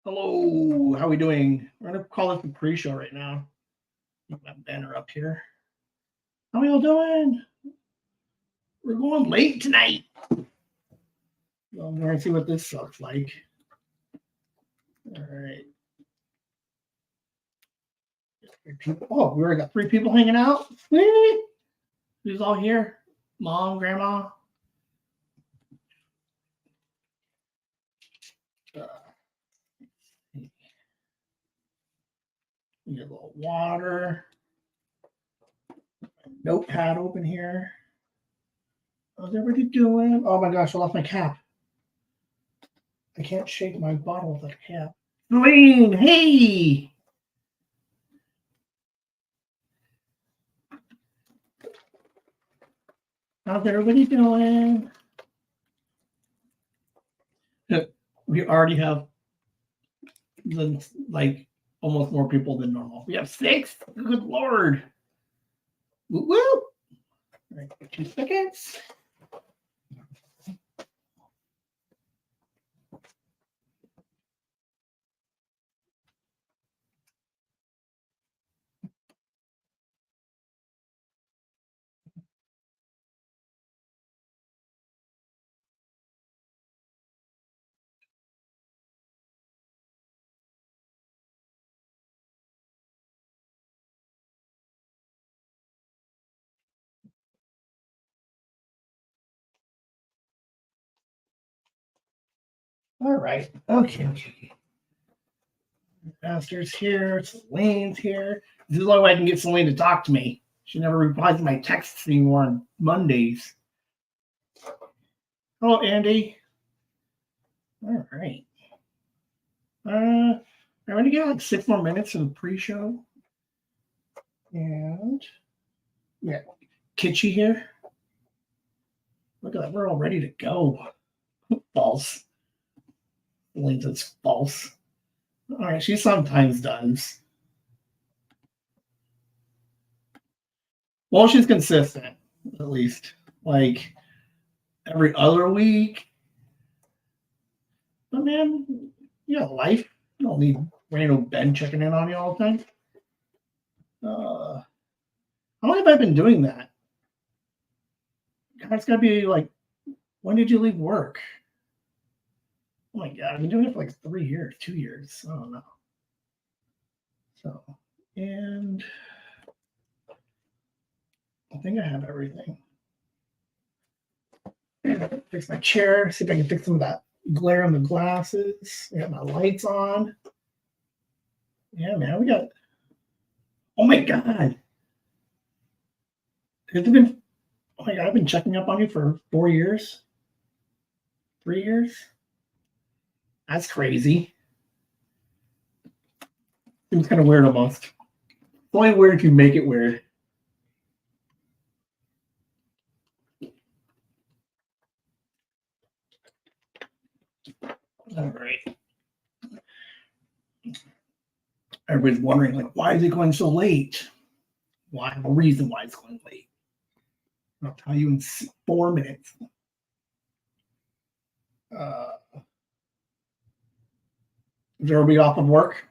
Hello, how are we doing? We're gonna call it the pre-show right now. Put that banner up here. How are y'all doing? We're going late tonight. Well, we're gonna see what this looks like. All right. Oh, we already got 3 people hanging out. Sweet. Who's all here? Mom, grandma. Get a little water. Notepad open here. How's everybody doing? Oh my gosh, I lost my cap. I can't shake my bottle with a cap. Dwayne, hey! How's everybody doing? We already have like almost more people than normal. We have 6. Good lord. Woo woo. All right, 2 seconds. All right. Okay. Master's here. Celine's here. This is the only way I can get Celine to talk to me. She never replies to my texts anymore on Mondays. Hello, Andy. All right. I'm going to get like 6 more minutes of the pre-show. And yeah, Kitschy here. Look at that. We're all ready to go. False. Celine says false. All right, she sometimes does. Well, she's consistent, at least. Like every other week. But man, you got life. You don't need random Ben checking in on you all the time. How long have I been doing that? God, it's got to be like, when did you leave work? Oh my God, I've been doing it for like 3 years, 2 years. I don't know. So, and I think I have everything. Fix my chair, see if I can fix some of that glare on the glasses. I got my lights on. Yeah, man, we got. Oh my God. Has it been? Oh my God, I've been checking up on you for 4 years, 3 years. That's crazy. Seems kind of weird almost. It's only weird if you make it weird. All right. Everybody's wondering, like, why is it going so late? Well, I have a reason why it's going late. I'll tell you in 4 minutes. Is everybody off of work?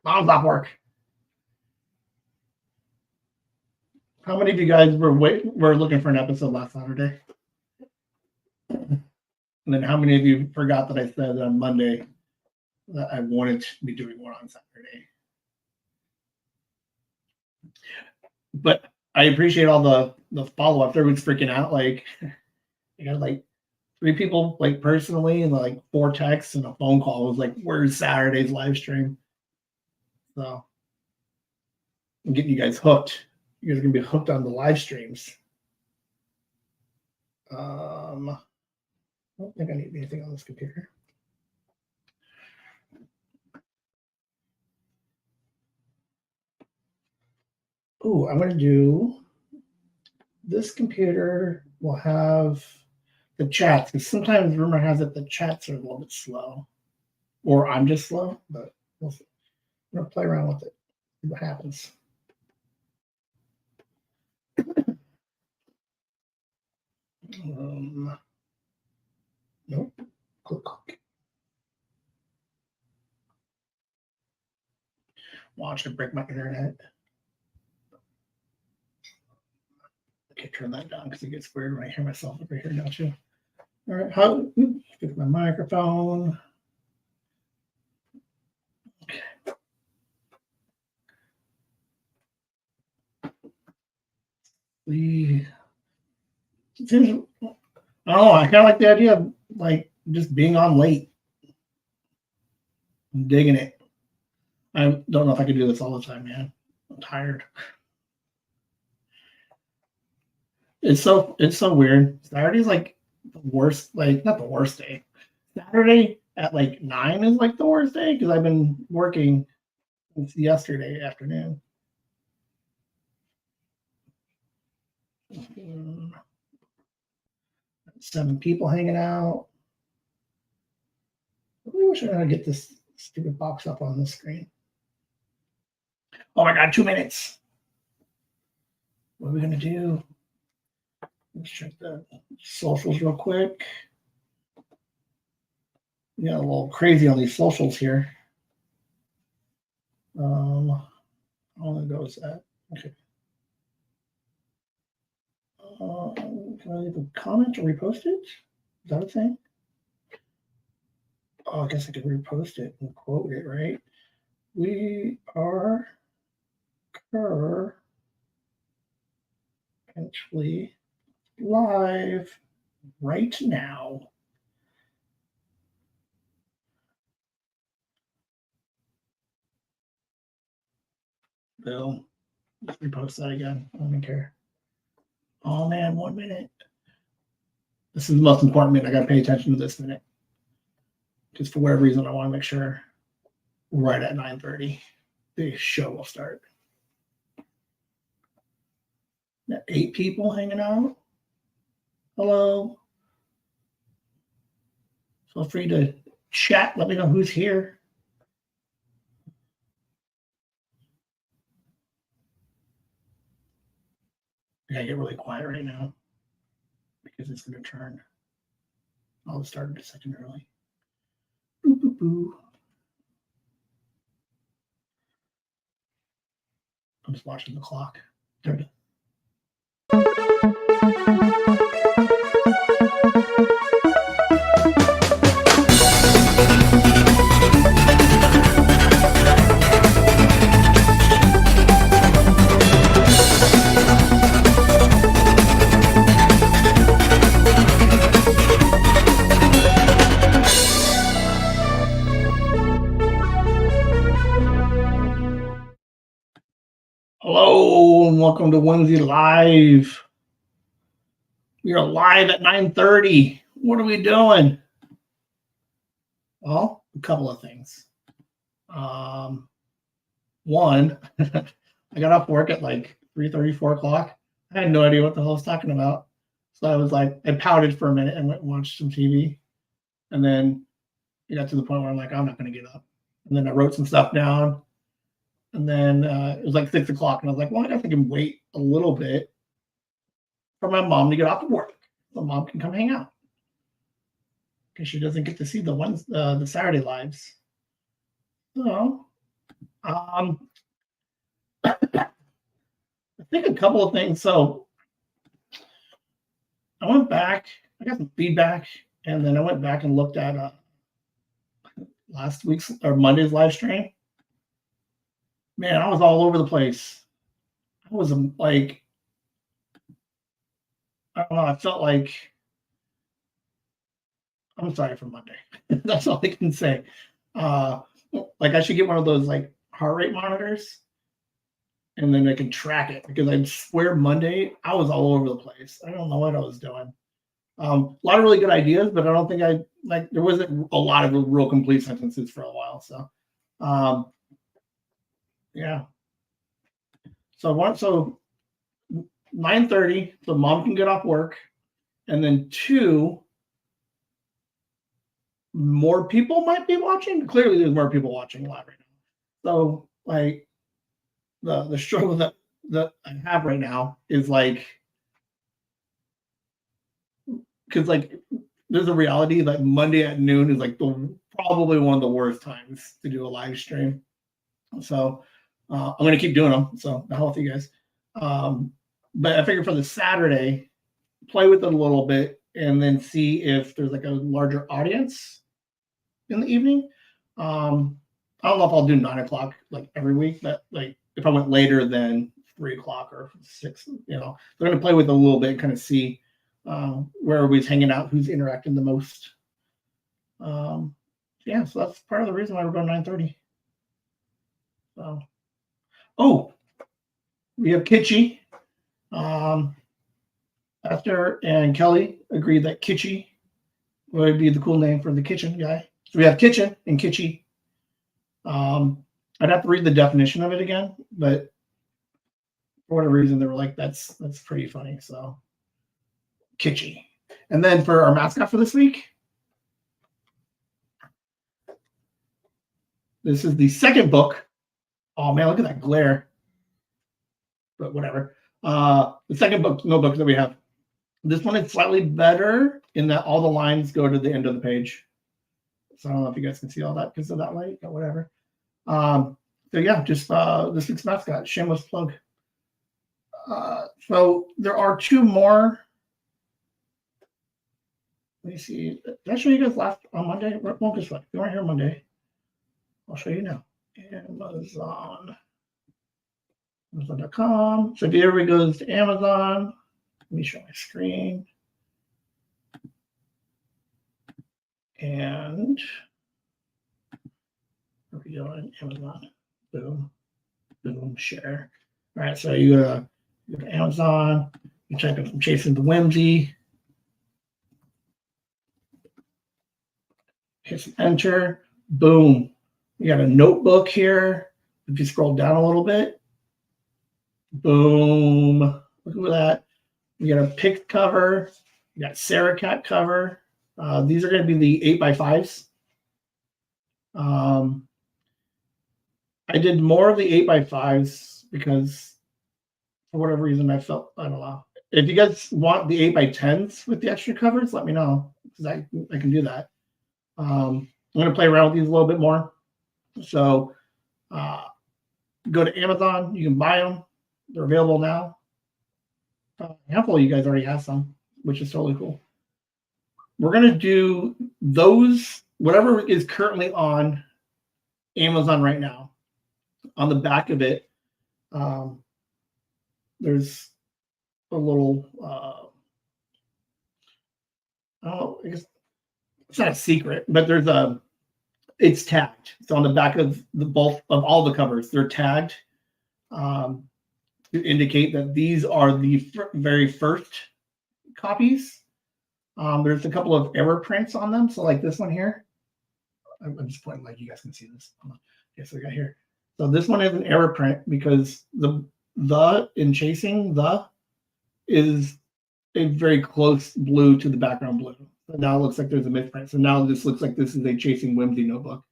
Mom's off work. How many of you guys were looking for an episode last Saturday? And then how many of you forgot that I said on Monday that I wanted to be doing one on Saturday? But I appreciate all the follow up. Everyone's freaking out. Like, I got like 3 people like personally, and like 4 texts and a phone call. It was like, "Where's Saturday's live stream?" So I'm getting you guys hooked. You guys are gonna be hooked on the live streams. I don't think I need anything on this computer. Oh, I'm going to do this computer will have the chats, because sometimes rumor has it the chats are a little bit slow, or I'm just slow, but we'll see. I'm going to play around with it, see what happens. Nope. Watch it break my internet. Okay, turn that down because it gets weird when I hear myself over here, don't you? All right, how fix my microphone. Okay. I kind of like the idea of like just being on late. I'm digging it. I don't know if I could do this all the time, man. I'm tired. It's so weird. Saturday's like the worst, like not the worst day. Saturday at like 9 is like the worst day because I've been working since yesterday afternoon. 7 people hanging out. I really wish I knew how to get this stupid box up on the screen. Oh my god, 2 minutes. What are we gonna do? Let's check the socials real quick. We got a little crazy on these socials here. How long ago was that? Okay. Can I leave a comment or repost it? Is that a thing? Oh, I guess I could repost it and quote it, right? We are currently live right now. Boom. Just repost that again. I don't care. Oh man, 1 minute. This is the most important minute. I gotta pay attention to this minute. Just for whatever reason, I want to make sure right at 9:30 the show will start. 8 people hanging out. Hello. Feel free to chat. Let me know who's here. I gotta get really quiet right now because it's gonna turn. I'll start a second early. Boo, boo, boo. I'm just watching the clock. There it is. Hello and welcome to Whimsy Live. We are live at 9:30. What are we doing? Well, a couple of things. One, I got off work at like 3:30, 4 o'clock. I had no idea what the hell I was talking about. So I was like, I pouted for a minute and went and watched some TV. And then it got to the point where I'm like, I'm not going to get up. And then I wrote some stuff down. And then it was like 6 o'clock. And I was like, well, I guess I can wait a little bit for my mom to get off of work. So mom can come hang out. Because she doesn't get to see the Saturday lives. So, I think a couple of things. So I went back, I got some feedback, and then I went back and looked at last week's or Monday's live stream. Man, I was all over the place. I was like, I don't know, I felt like, I'm sorry for Monday. That's all I can say. Like I should get one of those like heart rate monitors and then I can track it because I swear Monday I was all over the place. I don't know what I was doing. A lot of really good ideas, but I don't think there wasn't a lot of real complete sentences for a while. So, yeah. So 9:30, so mom can get off work, and then 2, more people might be watching. Clearly, there's more people watching live right now. So, like, the struggle that I have right now is like, because like there's a reality that Monday at noon is like probably one of the worst times to do a live stream. So I'm going to keep doing them. So the hell with you guys. But I figured for the Saturday, play with it a little bit and then see if there's like a larger audience in the evening. I don't know if I'll do 9 o'clock like every week, but like if I went later than 3 o'clock or 6, they're going to play with it a little bit and kind of see where everybody's hanging out, who's interacting the most. Yeah, so that's part of the reason why we're going 9:30. So, oh, we have Kitschy. Esther and Kelly agreed that Kitschy would be the cool name for the kitchen guy. So we have kitchen and Kitschy. I'd have to read the definition of it again, but for whatever reason, they were like, that's pretty funny. So Kitschy. And then for our mascot for this week, this is the second book. Oh man, look at that glare. But whatever. The second notebook that we have. This one is slightly better in that all the lines go to the end of the page. So I don't know if you guys can see all that because of that light, but whatever. So yeah, just this week's mascot, shameless plug. So there are 2 more. Let me see. Did I show you guys last on Monday? Well, guess what? If you weren't here Monday, I'll show you now. Amazon.com. So if everybody goes to Amazon, let me show my screen. And where we go on Amazon. Boom. Boom. Share. All right. So you go to Amazon. You type in from Chasing the Whimsy. Hit some enter. Boom. We got a notebook here. If you scroll down a little bit. Boom. Look at that. We got a pick cover. We got Sarah Cat cover. These are going to be the 8x5s. I did more of the 8x5s because for whatever reason I don't know. If you guys want the 8x10s with the extra covers, let me know because I can do that. I'm going to play around with these a little bit more. So go to Amazon. You can buy them. They're available now. A handful of you guys already have some, which is totally cool. We're going to do those, whatever is currently on Amazon right now. On the back of it, there's a little, I don't know, I guess it's not a secret, but it's tagged. So on the back of both of all the covers, they're tagged to indicate that these are the very first copies. There's a couple of error prints on them. So like this one here, I'm just pointing like you guys can see this. Okay, so we got here. So this one is an error print because the in chasing the is a very close blue to the background blue. So now it looks like there's a misprint. So now this looks like this is a Chasing Whimsy notebook.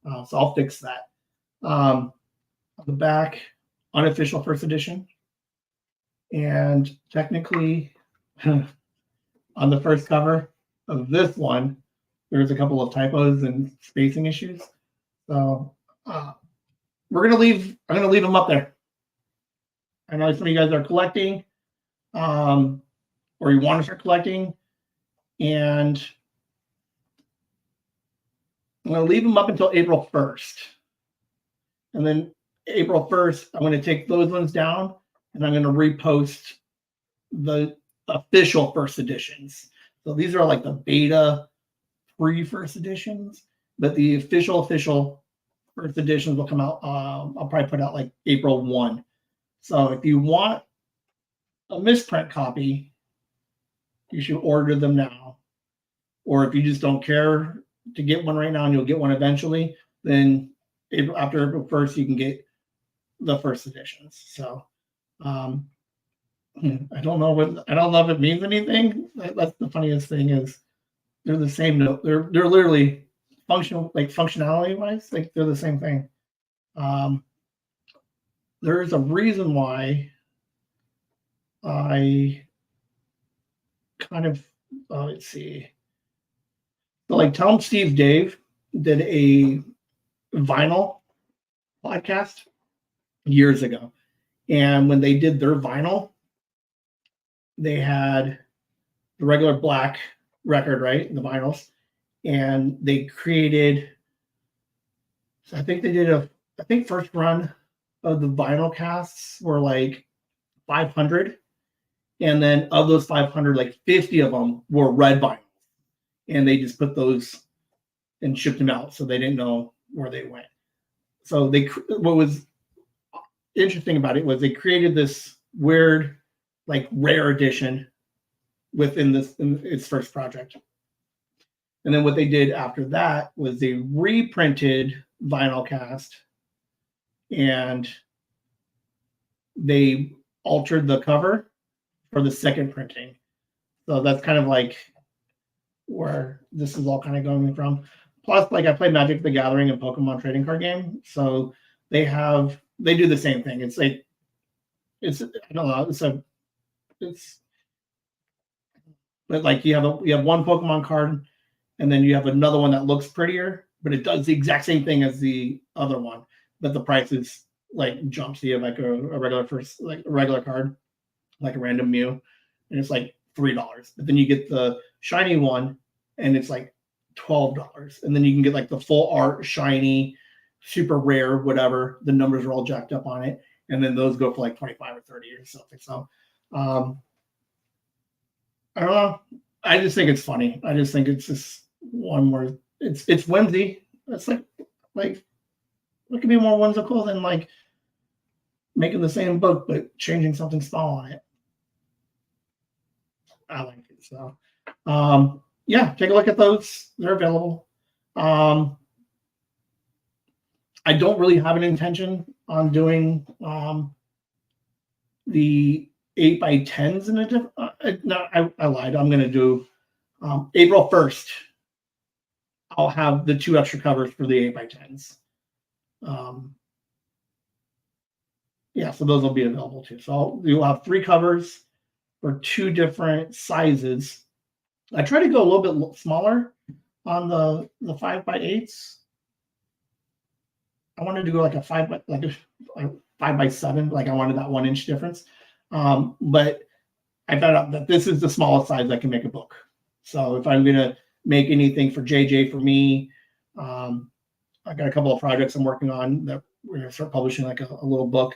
So I'll fix that. On the back, unofficial first edition. And technically, on the first cover of this one, there's a couple of typos and spacing issues. So I'm gonna leave them up there. I know some of you guys are collecting, or you want to start collecting, and I'm gonna leave them up until April 1st. And then April 1st, I'm gonna take those ones down and I'm gonna repost the official first editions. So these are like the beta pre-first editions, but the official first editions will come out. I'll probably put out like April 1. So if you want a misprint copy, you should order them now. Or if you just don't care to get one right now and you'll get one eventually, then after April 1st, you can get the first editions. So I don't know if it means anything. That's the funniest thing is they're the same note. They're literally functionality wise, like they're the same thing. There's a reason why I kind of let's see. like Tell 'em Steve Dave did a vinyl podcast years ago. And when they did their vinyl, they had the regular black record, right? The vinyls. And they created, so I think they did I think first run of the vinyl casts were like 500. And then of those 500, like 50 of them were red vinyl. And they just put those and shipped them out. So they didn't know where they went. So what was interesting about it was they created this weird, like rare edition in its first project. And then what they did after that was they reprinted vinyl cast and they altered the cover for the second printing. So that's kind of like where this is all kind of going from. Plus, like I play Magic the Gathering and Pokemon trading card game. So they do the same thing. It's like, I don't know, but like you have one Pokemon card and then you have another one that looks prettier, but it does the exact same thing as the other one, but the price is like jumps. So you have like a regular card, like a random Mew, and it's like $3. But then you get the shiny one and it's like $12. And then you can get like the full art, shiny, super rare, whatever. The numbers are all jacked up on it. And then those go for like 25 or 30 or something. So I don't know. I just think it's funny. I just think it's just one more. It's whimsy. It's like what could be more whimsical than like making the same book but changing something small on it. I like it. So yeah, take a look at those. They're available. I don't really have an intention on doing the 8x10s in a different. No, I lied. I'm going to do April 1st. I'll have the 2 extra covers for the 8x10s. Yeah, so those will be available too. So you'll have 3 covers for 2 different sizes. I try to go a little bit smaller on the 5x8s. I wanted to go like a 5x7, like I wanted that 1 inch difference. But I found out that this is the smallest size I can make a book. So if I'm gonna make anything for JJ for me, I got a couple of projects I'm working on that we're gonna start publishing like a little book.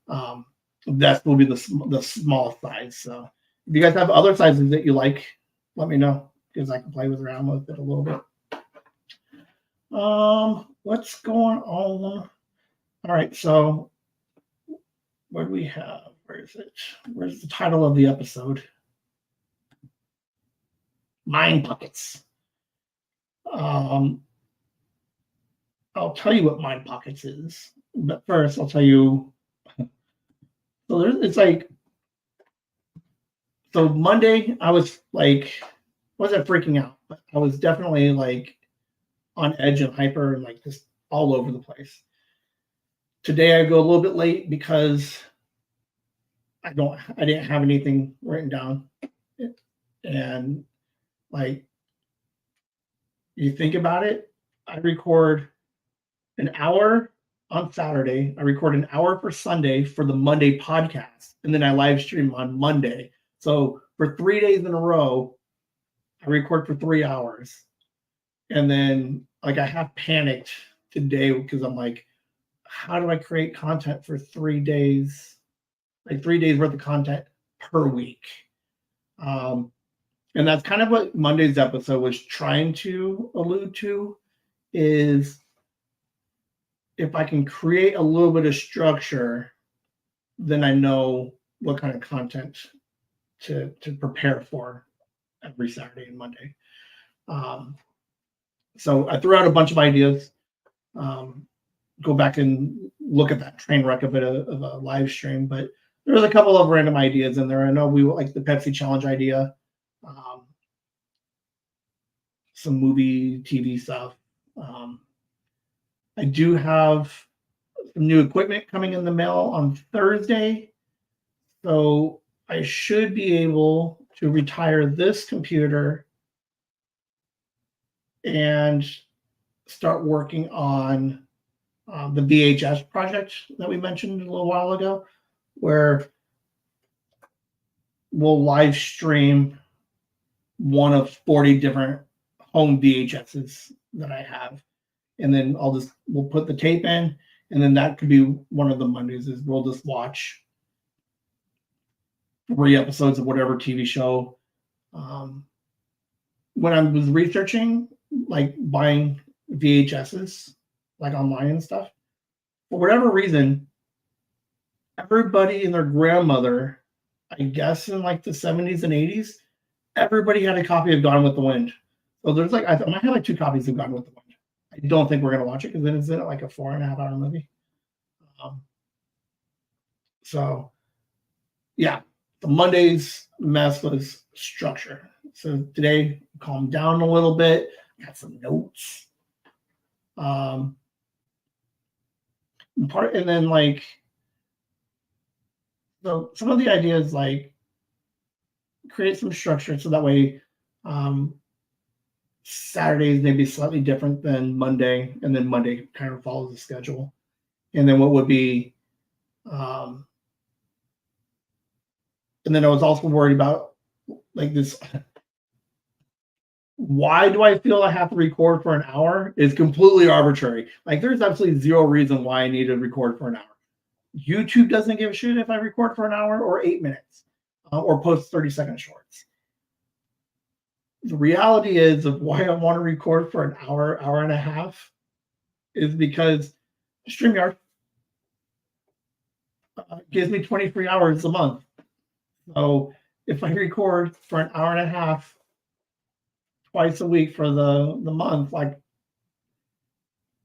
That will be the smallest size. So if you guys have other sizes that you like, let me know because I can play around with it a little bit. What's going on? All right, so what do we have? Where is it? Where's the title of the episode? Mind Pockets. I'll tell you what Mind Pockets is, but first I'll tell you. So it's like, so Monday I was like, wasn't freaking out, but I was definitely like on edge and hyper and like just all over the place. Today I go a little bit late because I didn't have anything written down. And like, you think about it, I record an hour on Saturday. I record an hour for Sunday for the Monday podcast. And then I live stream on Monday. So for 3 days in a row, I record for 3 hours. And then like I have panicked today because I'm like, how do I create content for 3 days? Like 3 days worth of content per week. And that's kind of what Monday's episode was trying to allude to, is if I can create a little bit of structure, then I know what kind of content to prepare for every Saturday and Monday. So I threw out a bunch of ideas. Go back and look at that train wreck of a live stream, but there was a couple of random ideas in there. I know we like the Pepsi challenge idea, some movie, TV stuff. I do have some new equipment coming in the mail on Thursday, so I should be able to retire this computer and start working on the VHS project that we mentioned a little while ago, where we'll live stream one of 40 different home VHSs that I have. And then we'll put the tape in, and then that could be one of the Mondays is we'll just watch 3 episodes of whatever TV show. When I was researching, like buying VHSs, like online and stuff, for whatever reason, everybody and their grandmother, I guess in like the 70s and 80s, everybody had a copy of Gone with the Wind. So there's like, I might have like 2 copies of Gone with the Wind. I don't think we're going to watch it because then it's like a 4.5-hour movie. So, yeah, the Monday's mess was structure. So today, calmed down a little bit, got some notes. And then like, so some of the ideas like create some structure so that way Saturdays may be slightly different than Monday, and then Monday kind of follows the schedule. And then what would be, and then I was also worried about like this. Why do I feel I have to record for an hour? Is completely arbitrary. Like there's absolutely zero reason why I need to record for an hour. YouTube doesn't give a shit if I record for an hour or 8 minutes or post 30-second shorts. The reality is of why I want to record for an hour, hour and a half is because StreamYard gives me 23 hours a month. So if I record for an hour and a half twice a week for the month, like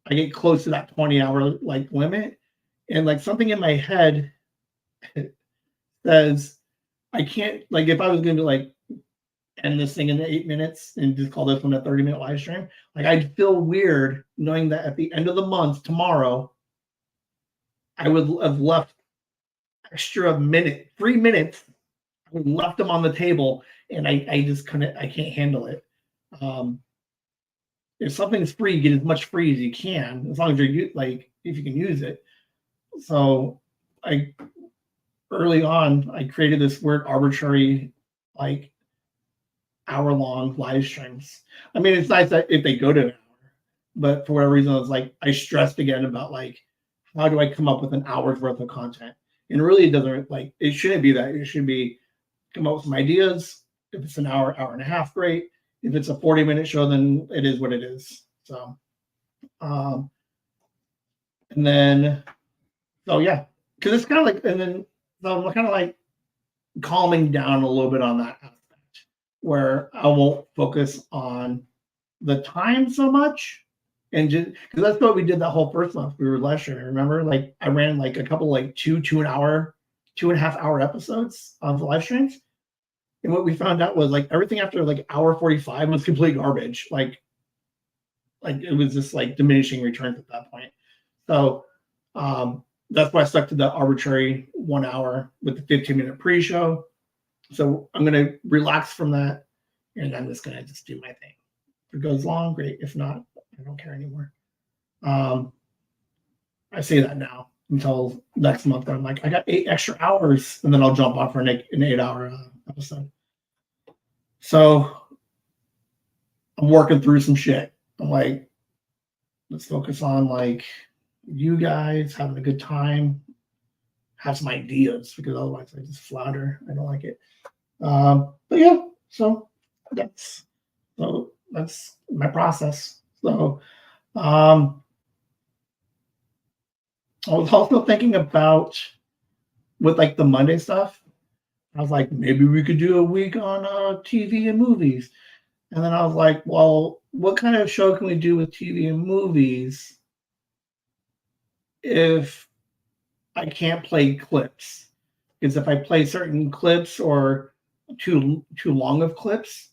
I get close to that 20-hour like limit. And like something in my head says I can't, like if I was gonna be like end this thing in 8 minutes and just call this one a 30-minute live stream, like I'd feel weird knowing that at the end of the month tomorrow I would have left extra minute, 3 minutes. I would have left them on the table, and I just couldn't. I can't handle it. If something's free, get as much free as you can, as long as you're like if you can use it. So early on I created this weird arbitrary like hour-long live streams. I mean, it's nice that if they go to an hour, but for whatever reason, I was like I stressed again about like how do I come up with an hour's worth of content? And really, it doesn't like it shouldn't be that. It should be come up with some ideas. If it's an hour, hour and a half, great. If it's a 40-minute show, then it is what it is. So, and then, so yeah, because it's kind of like, and then so I'm kind of like calming down a little bit on that aspect where I won't focus on the time so much. And just because that's what we did that whole first month we were lecturing. Remember, like I ran like a couple like 2.5-hour episodes of live streams. And what we found out was like everything after like hour 45 was complete garbage. Like it was just like diminishing returns at that point. So that's why I stuck to the arbitrary 1 hour with the 15-minute pre-show. So I'm gonna relax from that, and I'm just gonna just do my thing. If it goes long, great. If not, I don't care anymore. I say that now until next month. I'm like, I got 8 extra hours, and then I'll jump on for an 8-hour episode. So I'm working through some shit. I'm like, let's focus on like you guys having a good time, have some ideas because otherwise I just flounder. I don't like it. But yeah, so that's my process. So I was also thinking about with like the Monday stuff. I was like, maybe we could do a week on TV and movies. And then I was like, well, what kind of show can we do with TV and movies if I can't play clips? Because if I play certain clips or too long of clips,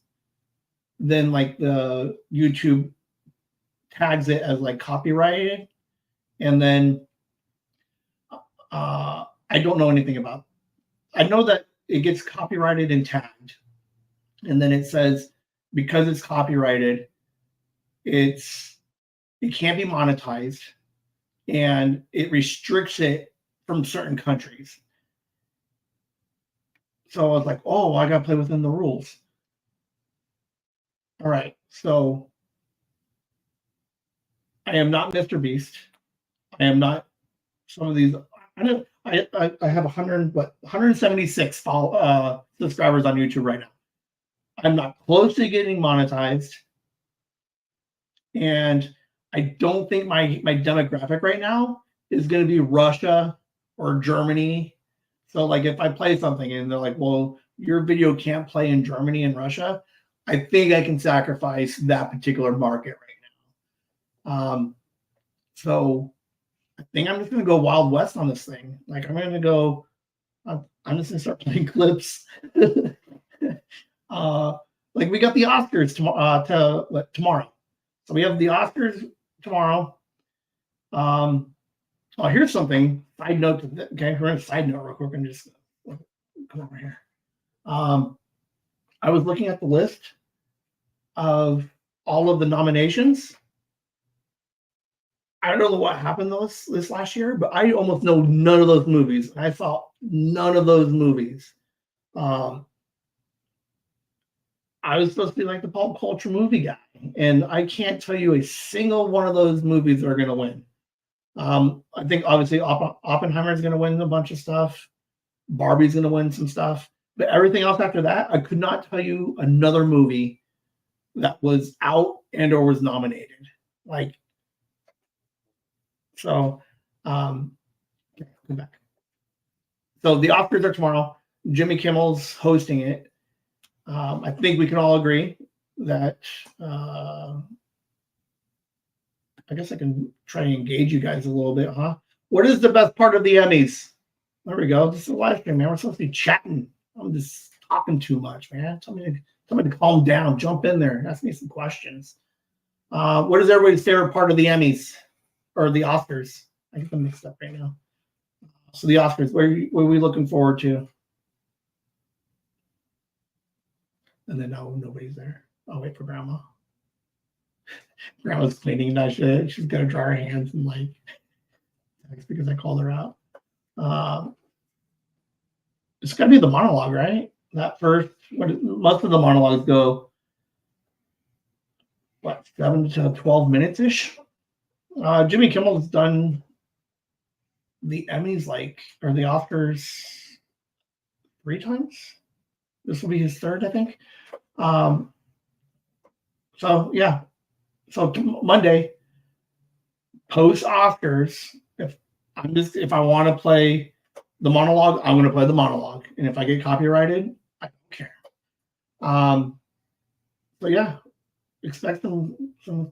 then like the YouTube tags it as like copyrighted. And then I don't know anything about. I know that it gets copyrighted and tagged. And then it says, because it's copyrighted, it can't be monetized, and it restricts it from certain countries. So I was like, oh, I got to play within the rules. All right, so I am not Mr. Beast. I am not some of these. I have 176 subscribers on YouTube right now. I'm not close to getting monetized, and I don't think my demographic right now is going to be Russia or Germany. So like if I play something and they're like, well, your video can't play in Germany and Russia, I think I can sacrifice that particular market right now. So I think I'm just going to go Wild West on this thing. Like I'm going to go. I'm just going to start playing clips. Like we got the Oscars tomorrow. So we have the Oscars tomorrow. Oh, here's something. Side note. Okay, we're going to side note real quick and just come over here. I was looking at the list of all of the nominations. I don't know what happened this last year, but I almost know none of those movies. I saw none of those movies. I was supposed to be like the pop culture movie guy, and I can't tell you a single one of those movies that are going to win. I think obviously Oppenheimer is going to win a bunch of stuff. Barbie's going to win some stuff, but everything else after that, I could not tell you another movie that was out and or was nominated. Like, so, come back. So the Oscars are tomorrow. Jimmy Kimmel's hosting it. I think we can all agree that I guess I can try and engage you guys a little bit, huh? What is the best part of the Emmys? There we go. This is a live stream, man. We're supposed to be chatting. I'm just talking too much, man. Tell me to calm down. Jump in there. Ask me some questions. What is everybody's favorite part of the Emmys or the Oscars? I get them mixed up right now. So the Oscars, what are we looking forward to? And then nobody's there. I'll wait for Grandma. Grandma's cleaning that shit. She's gonna dry her hands and like text because I called her out. It's gotta be the monologue, right? That first, most of the monologues go what 7 to 12 minutes ish. Jimmy Kimmel's done the Emmys or the Oscars 3 times. This will be his third, I think. So yeah. So Monday, post Oscars, if I want to play the monologue, I'm going to play the monologue, and if I get copyrighted, I don't care. So yeah, expect some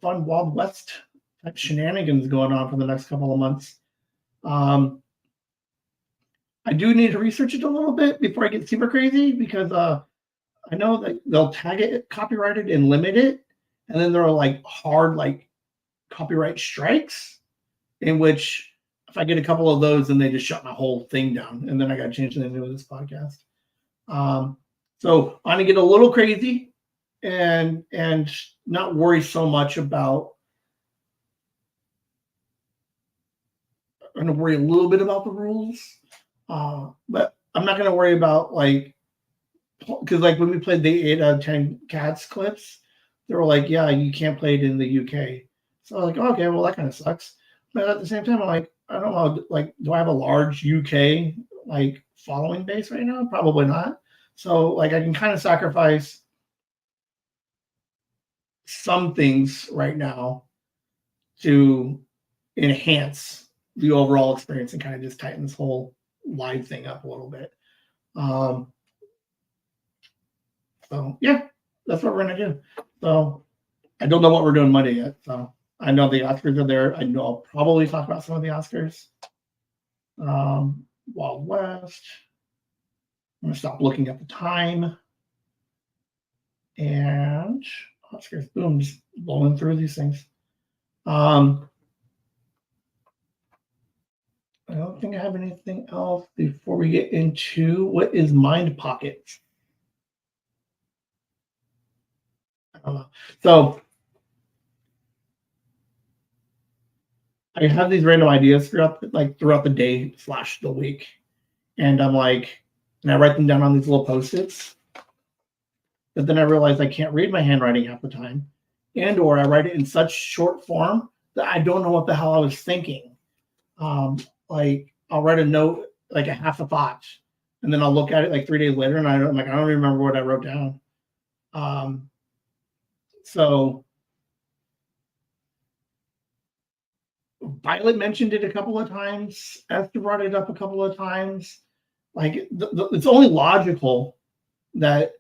fun Wild West type shenanigans going on for the next couple of months. I do need to research it a little bit before I get super crazy because I know that they'll tag it copyrighted and limit it, and then there are like hard copyright strikes in which if I get a couple of those, then they just shut my whole thing down, and then I got to change the name of this podcast. So I'm gonna get a little crazy and not worry so much about. I'm gonna worry a little bit about the rules, but I'm not gonna worry about because when we played the 8 out of 10 Cats clips, they were like, yeah, you can't play it in the UK. So I was like, okay, well that kind of sucks. But at the same time, I'm like, I don't know, do I have a large UK following base right now? Probably not. So I can kind of sacrifice some things right now to enhance the overall experience and kind of just tighten this whole live thing up a little bit. So yeah, that's what we're gonna do. So I don't know what we're doing Monday yet. So I know the Oscars are there. I know I'll probably talk about some of the Oscars. Wild West. I'm gonna stop looking at the time. And Oscars, boom, just blowing through these things. I don't think I have anything else before we get into what is Mind Pockets. I don't know. So I have these random ideas throughout the day / the week, and and I write them down on these little post-its. But then I realize I can't read my handwriting half the time, or I write it in such short form that I don't know what the hell I was thinking. Like I'll write a note, like a half a thought, and then I'll look at it like 3 days later, and I'm like, I don't remember what I wrote down. So Violet mentioned it a couple of times. Esther brought it up a couple of times. Like it's only logical that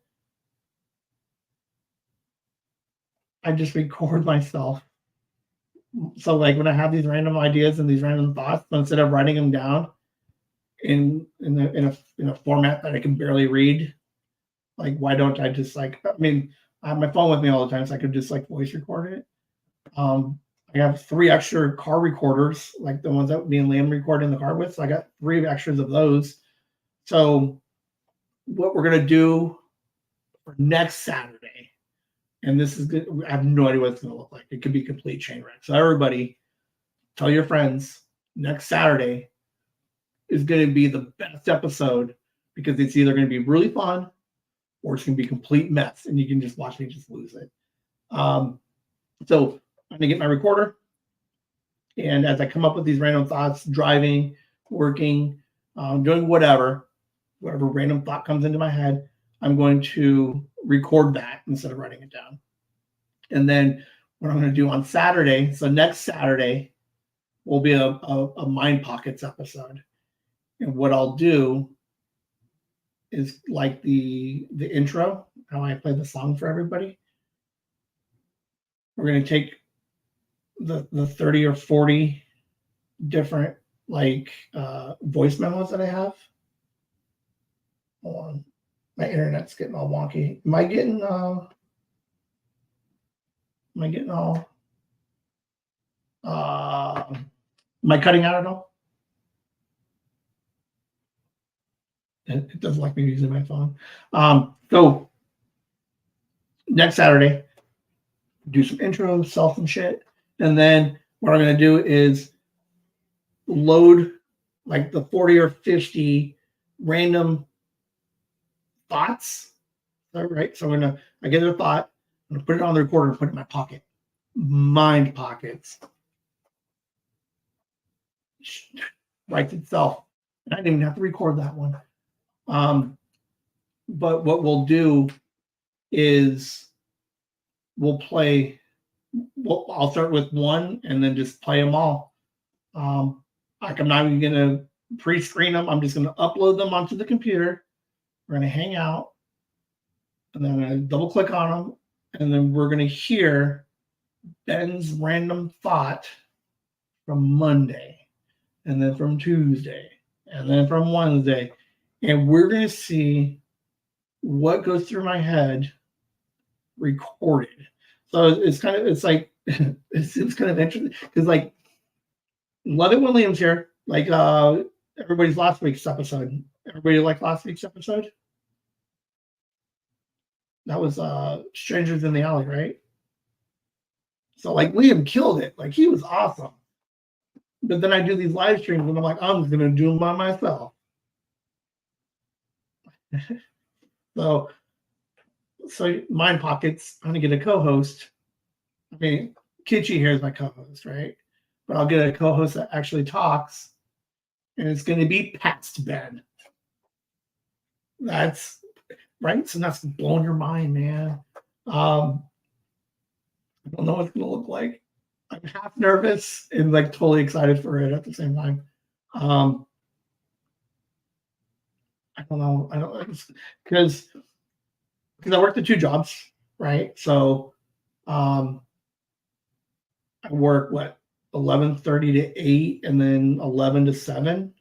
I just record myself. So like when I have these random ideas and these random thoughts, instead of writing them down in a format that I can barely read, like why don't I just I have my phone with me all the time, so I could just voice record it. I have 3 extra car recorders, like the ones that me and Liam record in the car with. So I got 3 extras of those. So what we're gonna do for next Saturday, and this is good. I have no idea what it's gonna look like. It could be complete train wreck. So everybody, tell your friends next Saturday is gonna be the best episode because it's either gonna be really fun or it's gonna be complete mess, and you can just watch me just lose it. So I'm gonna get my recorder, and as I come up with these random thoughts, driving, working, doing whatever random thought comes into my head, I'm going to record that instead of writing it down. And then what I'm going to do on Saturday, so next Saturday will be a Mind Pockets episode. And what I'll do is like the intro, how I play the song for everybody. We're going to take the 30 or 40 different voice memos that I have. Hold on. My internet's getting all wonky. Am I getting all am I cutting out at all? It doesn't like me using my phone. So next Saturday, do some intros, self and shit. And then what I'm gonna do is load like the 40 or 50 random thoughts. All right. So I get a thought, I'm gonna put it on the recorder and put it in my pocket. Mind Pockets. Writes itself. I didn't even have to record that one. But what we'll do is I'll start with one and then just play them all. I'm not even gonna pre-screen them. I'm just gonna upload them onto the computer. We're gonna hang out, and then I'm gonna double click on them, and then we're gonna hear Ben's random thought from Monday, and then from Tuesday, and then from Wednesday, and we're gonna see what goes through my head recorded. So it's kind of it's kind of interesting because love it when Liam's here. Everybody's last week's episode. Everybody like last week's episode? That was Strangers in the Alley, right? So Liam killed it. He was awesome. But then I do these live streams and I'm like, I'm just gonna do them by myself. So Mind Pockets, I'm gonna get a co-host. I mean, Kitschy here is my co-host, right? But I'll get a co-host that actually talks, and it's gonna be past Ben. That's right. So that's blowing your mind, man. I don't know what it's gonna look like. I'm half nervous and totally excited for it at the same time. I don't know. I don't because I work the 2 jobs, right? So I work 11:30 to 8 and then 11 to 7.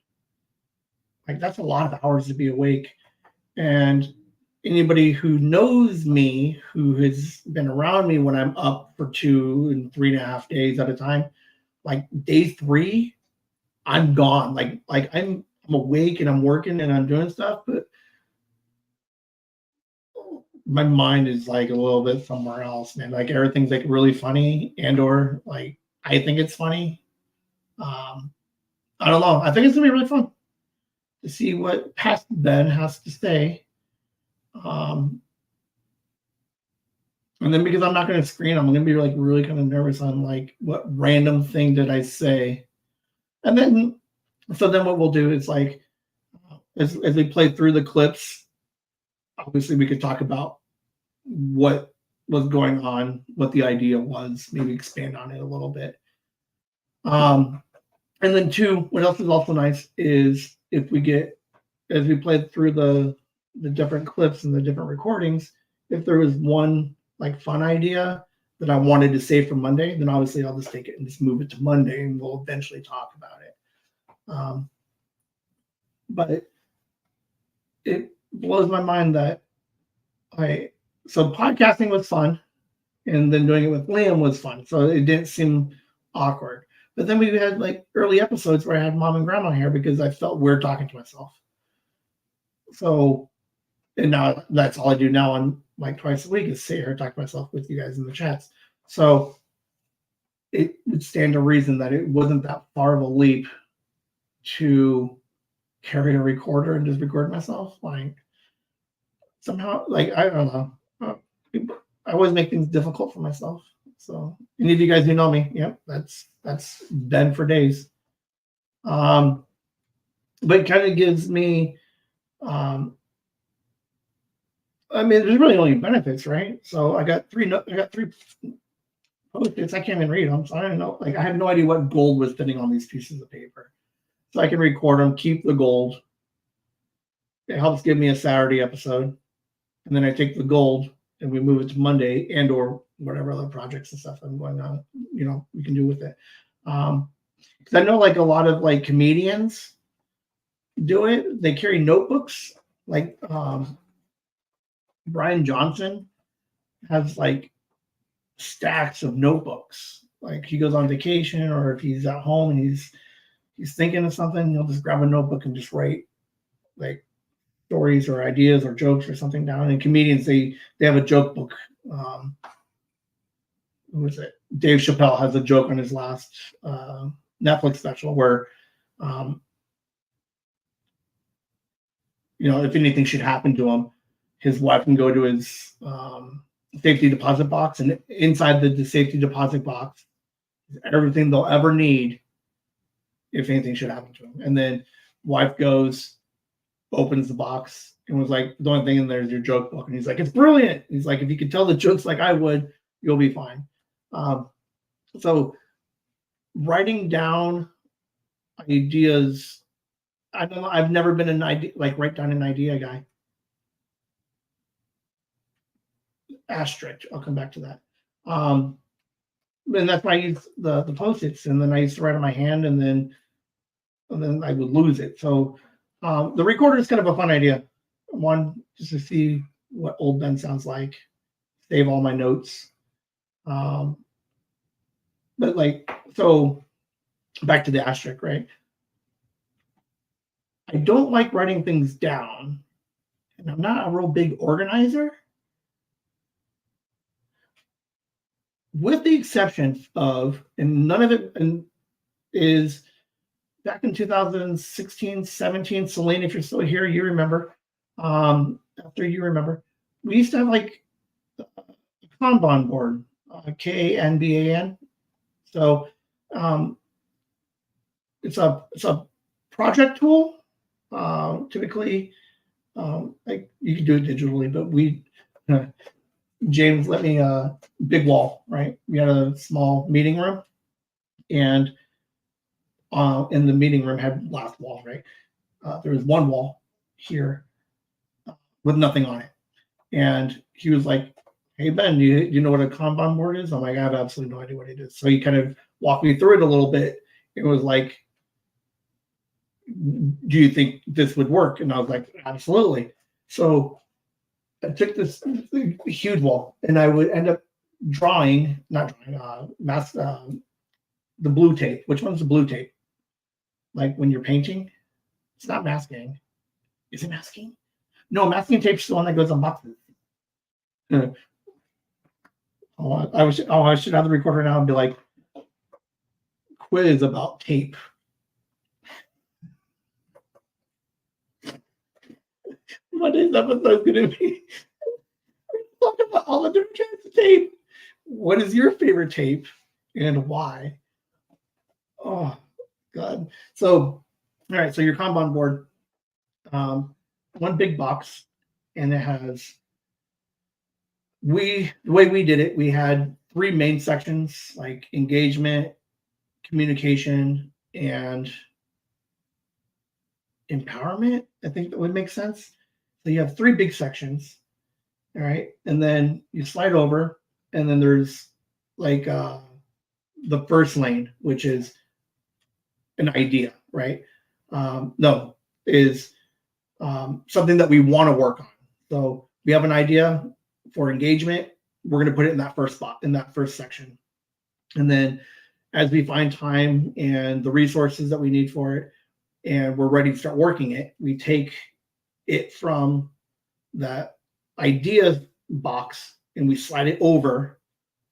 That's a lot of hours to be awake. And anybody who knows me, who has been around me when I'm up for 2 and 3.5 days at a time, day 3, I'm gone. I'm awake and I'm working and I'm doing stuff, but my mind is a little bit somewhere else, man. Everything's really funny, and or I think it's funny. Um, I don't know. I think it's gonna be really fun to see what past Ben has to say. Um, and then because I'm not gonna screen, I'm gonna be like really kind of nervous on like what random thing did I say, and then so then what we'll do is like as we play through the clips, obviously we could talk about what was going on, what the idea was, maybe expand on it a little bit. And then two, what else is also nice is if we get as we played through the different clips and the different recordings, if there was one like fun idea that I wanted to save for Monday, then obviously I'll just take it and just move it to Monday, and we'll eventually talk about it. But it blows my mind that so podcasting was fun, and then doing it with Liam was fun, so it didn't seem awkward. But then we had like early episodes where I had mom and grandma here because I felt weird talking to myself. So, and now that's all I do now on like twice a week is sit here and talk to myself with you guys in the chats. So it would stand to reason that it wasn't that far of a leap to carry a recorder and just record myself. Like somehow, like I don't know. I always make things difficult for myself. So any of you guys who know me, yep, that's Ben for days. But it kind of gives me I mean, there's really only benefits, right? So I got three post-its. I can't even read them, so I don't know. Like I have no idea what gold was fitting on these pieces of paper. So I can record them, keep the gold. It helps give me a Saturday episode, and then I take the gold and we move it to Monday and or whatever other projects and stuff I'm going on. You know, we can do with it. Because I know like a lot of like comedians do it. They carry notebooks, like Brian Johnson has like stacks of notebooks. Like he goes on vacation or if he's at home and he's thinking of something, he'll just grab a notebook and just write like stories or ideas or jokes or something down. And comedians they have a joke book. Who was it? Dave Chappelle has a joke on his last Netflix special where you know, if anything should happen to him, his wife can go to his safety deposit box, and inside the safety deposit box is everything they'll ever need if anything should happen to him. And then wife goes, opens the box, and was like, the only thing in there is your joke book. And he's like, it's brilliant. He's like, if you could tell the jokes like I would, you'll be fine. So writing down ideas, I don't know. I've never been an idea, like write down an idea guy. Asterisk. I'll come back to that. And that's why I use the post-its, and then I used to write on my hand, and then I would lose it. So the recorder is kind of a fun idea. One, just to see what old Ben sounds like, save all my notes. But like, so back to the asterisk, right? I don't like writing things down, and I'm not a real big organizer. With the exception of, and none of it is back in 2016, 17, Celine, if you're still here, you remember. After you remember, we used to have like a Kanban board, KNBAN. So it's a project tool. Typically, like you can do it digitally, but we James let me big wall, right? We had a small meeting room, and in the meeting room had last wall, right? There was one wall here with nothing on it, and he was like, "Hey Ben, do you know what a Kanban board is?" I'm like, "I have absolutely no idea what it is." So he kind of walked me through it a little bit. It was like, "Do you think this would work?" And I was like, "Absolutely." So I took this huge wall, and I would end up drawing, not drawing, the blue tape. Which one's the blue tape? Like when you're painting, it's not masking. Is it masking? No, masking tape's the one that goes on boxes. I should have the recorder now and be like, quiz about tape. Monday's episode is going to be talking about all the different kinds of tape. What is your favorite tape and why? Oh, God. So, all right. So your Kanban board, one big box, and it has, the way we did it, we had 3 main sections like engagement, communication, and empowerment. I think that would make sense. So you have 3 big sections, all right, and then you slide over, and then there's like the first lane, which is an idea, right? No, is something that we want to work on. So we have an idea for engagement. We're going to put it in that first spot, in that first section. And then as we find time and the resources that we need for it, and we're ready to start working it, we take it from that idea box and we slide it over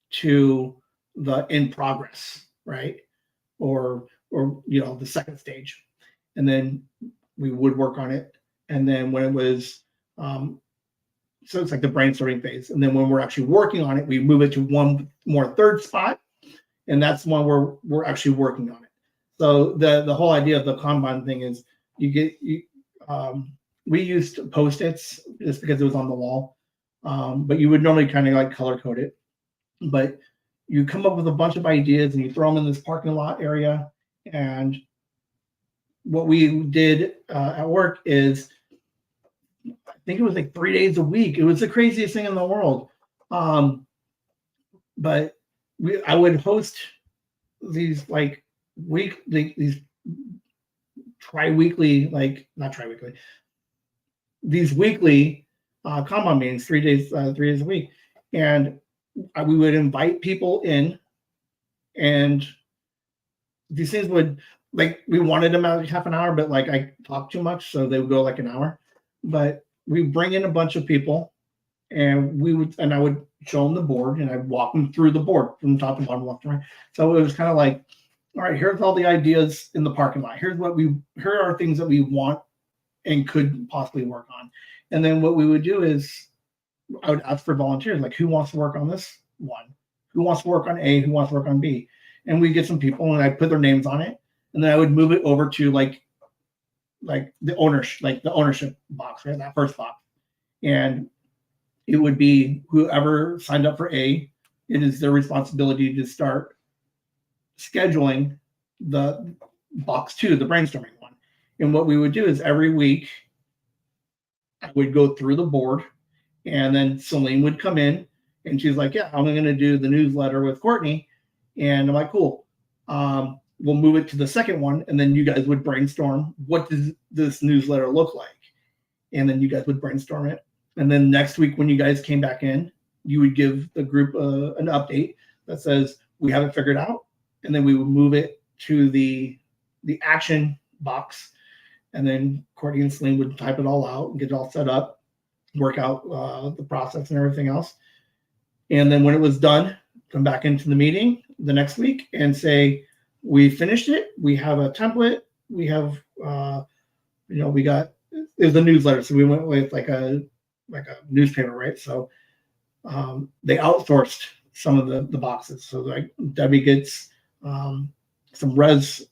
to the in progress, right? Or the second stage. And then we would work on it. And then when it was so it's like the brainstorming phase. And then when we're actually working on it, we move it to one more third spot. And that's one where we're actually working on it. So the whole idea of the Kanban thing is we used Post-its just because it was on the wall. But you would normally kind of like color code it. But you come up with a bunch of ideas and you throw them in this parking lot area. And what we did at work is, I think it was like 3 days a week. It was the craziest thing in the world. But I would host these like these tri-weekly, like not tri-weekly, these weekly Kanban meetings, 3 days a week. And we would invite people in, and these things would, like, we wanted them out half an hour, but like I talked too much, so they would go like an hour. But we bring in a bunch of people, and I would show them the board, and I'd walk them through the board from top to bottom, left to right. So it was kind of like, all right, here's all the ideas in the parking lot. Here are things that we want and could possibly work on. And then what we would do is I would ask for volunteers, like, who wants to work on this one? Who wants to work on A? Who wants to work on B? And we get some people, and I'd put their names on it, and then I would move it over to like the ownership box, right? That first box. And it would be whoever signed up for A, it is their responsibility to start scheduling the box 2, the brainstorming one. And what we would do is every week I would go through the board, and then Celine would come in, and she's like, yeah, I'm going to do the newsletter with Courtney. And I'm like, cool. We'll move it to the second one, and then you guys would brainstorm, what does this newsletter look like? And then you guys would brainstorm it. And then next week, when you guys came back in, you would give the group an update that says, we have it figured out. And then we would move it to the action box. And then Courtney and Celine would type it all out and get it all set up, work out the process and everything else. And then when it was done, come back into the meeting the next week and say, we finished it. We have a template. We have, we got, it was a newsletter. So we went with like a newspaper, right? So they outsourced some of the boxes. So like Debbie gets some res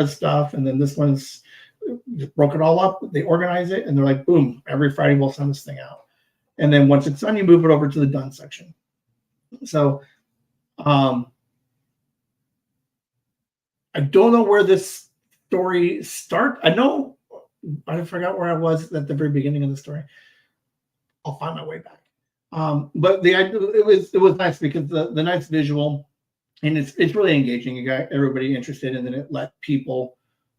stuff, and then this one's just broke it all up. They organize it, and they're like, boom, every Friday we'll send this thing out. And then once it's done, you move it over to the done section. So I don't know where this story starts. I forgot where I was at the very beginning of the story. I'll find my way back. But the idea, it was nice because the nice visual, and it's really engaging. You got everybody interested, and then it let people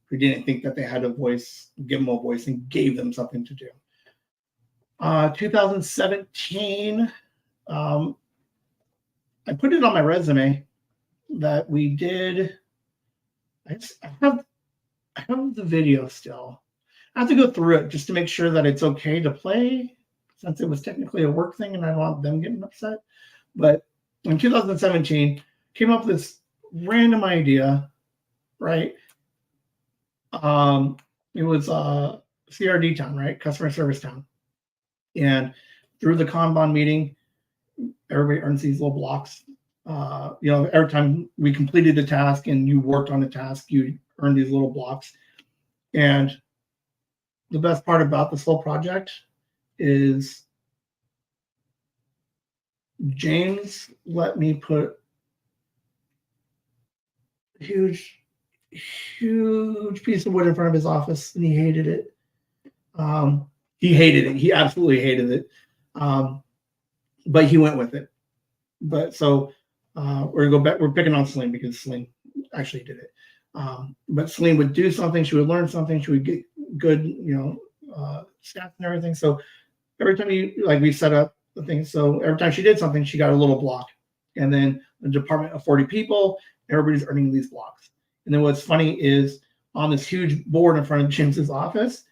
who didn't think that they had a voice, give them a voice, and gave them something to do. 2017, I put it on my resume that we did. I have the video still. I have to go through it just to make sure that it's okay to play, since it was technically a work thing and I don't want them getting upset. But in 2017, came up with this random idea, right? It was CRD town, right? Customer service town. And through the Kanban meeting, everybody earns these little blocks. Every time we completed a task and you worked on a task, you earned these little blocks. And the best part about this whole project is James let me put a huge piece of wood in front of his office, and he hated it. He hated it. He absolutely hated it. But he went with it. But so we're gonna go back. We're picking on Celine because Celine actually did it. But Celine would do something. She would learn something. She would get good, stats and everything. So every time we set up the thing. So every time she did something, she got a little block. And then a department of 40 people, everybody's earning these blocks. And then what's funny is on this huge board in front of James's office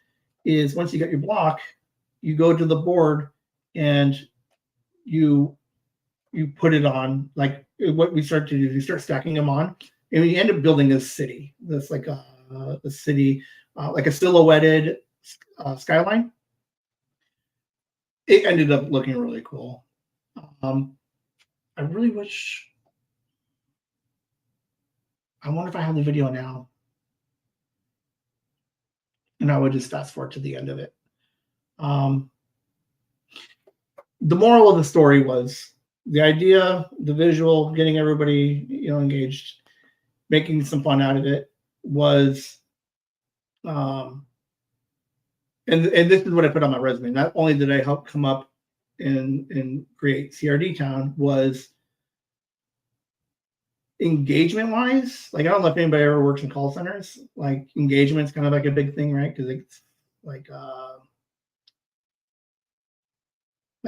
is once you get your block, you go to the board and you put it on, like what we start to do is you start stacking them on, and we end up building this city. That's like a city, like a silhouetted skyline. It ended up looking really cool. I really wish. I wonder if I have the video now, and I would just fast forward to the end of it. The moral of the story was the idea, the visual, getting everybody engaged, making some fun out of it was, and this is what I put on my resume. Not only did I help come up and create CRD Town, was engagement wise. Like I don't know if anybody ever works in call centers. Like engagement's kind of like a big thing, right? Because it's like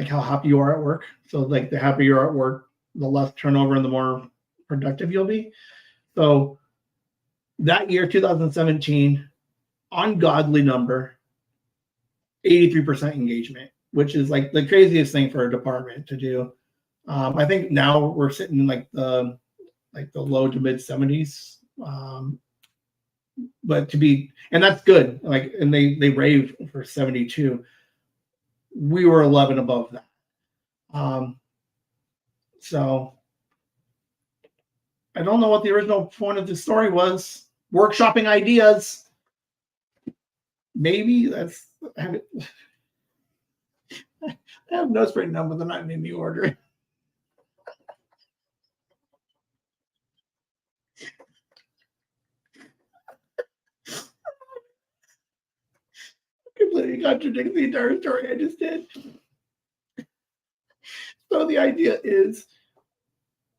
how happy you are at work. So like the happier you're at work, the less turnover and the more productive you'll be. So that year, 2017, ungodly number, 83% engagement, which is like the craziest thing for a department to do. I think now we're sitting in like the low to mid 70s. But and that's good. Like, and they rave for 72. We were 11 above that. So I don't know what the original point of the story was. Workshopping ideas. Maybe that's. I have notes written down, but they're not in any order. Completely contradicts the entire story I just did. So the idea is,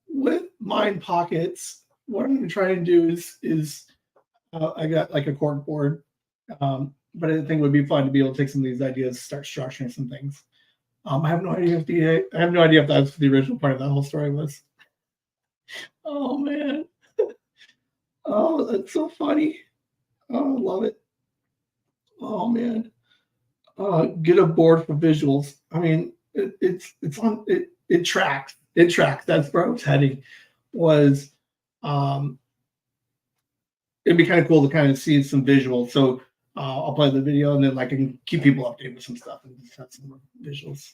with Mind Pockets, what I'm going to try and do is I got like a cork board, but I think it would be fun to be able to take some of these ideas, start structuring some things. I have no idea if that's the original part of that whole story was. Oh man, oh that's so funny. Oh, I love it. Oh man, get a board for visuals. I mean, it's on it. It tracks. It tracks. That's where I was heading. Was it'd be kind of cool to kind of see some visuals. So I'll play the video and then I can keep people updated with some stuff and just have some visuals.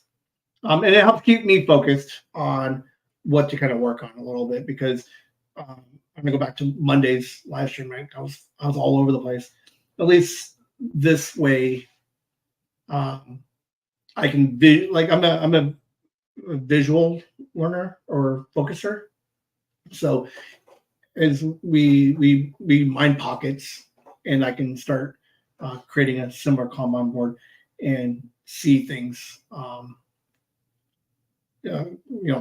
And it helps keep me focused on what to kind of work on a little bit because I'm gonna go back to Monday's live stream. Right, I was all over the place. At least this way, I can I'm a visual learner or focuser. So as we mind pockets, and I can start creating a similar Kanban board and see things.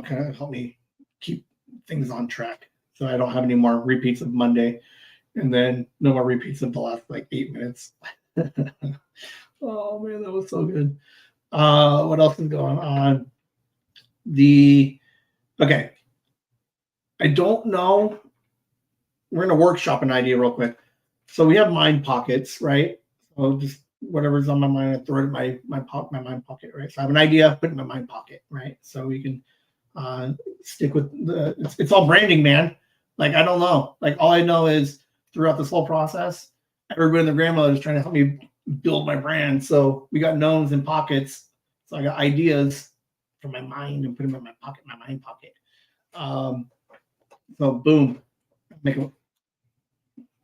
Kind of help me keep things on track, so I don't have any more repeats of Monday, and then no more repeats of the last like 8 minutes. Oh man, that was so good. What else is going on? Okay. I don't know. We're gonna workshop an idea real quick. So we have mind pockets, right? So just whatever's on my mind, I throw it in my mind pocket, right? So I have an idea, put it in my mind pocket, right? So we can stick with it's all branding, man. Like, I don't know. Like, all I know is throughout this whole process, everybody and their grandmother is trying to help me build my brand. So we got gnomes in pockets. So I got ideas from my mind and put them in my pocket, my mind pocket. So boom, make a.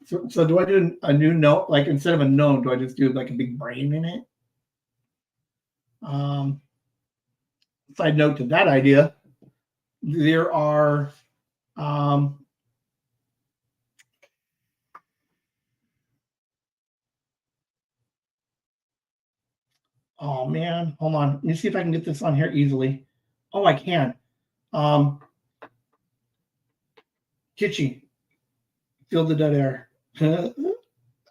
So do I do a new note? Like instead of a gnome, do I just do like a big brain in it? Um, Side note to that idea, there are oh man, hold on. Let me see if I can get this on here easily. Oh, I can. Um, Kitschy, feel the dead air.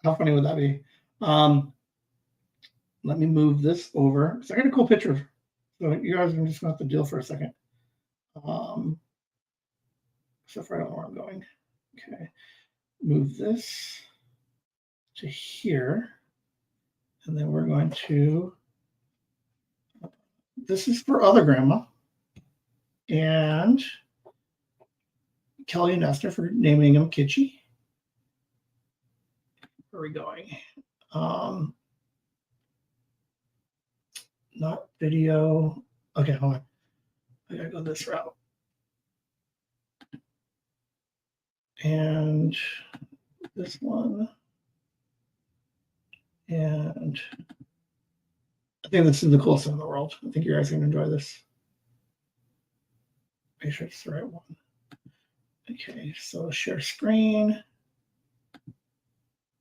How funny would that be? Let me move this over. So I got a cool picture. So you guys are just gonna have to deal for a second. Except for I don't know where I'm going. Okay, move this to here, and then we're going to. This is for other grandma, and Kelly and Esther for naming him Kitschy. Where are we going? Not video. Okay, hold on. I gotta go this route. And this one. And I think this is the coolest thing in the world. I think you guys are gonna enjoy this. Make sure it's the right one. Okay, so share screen.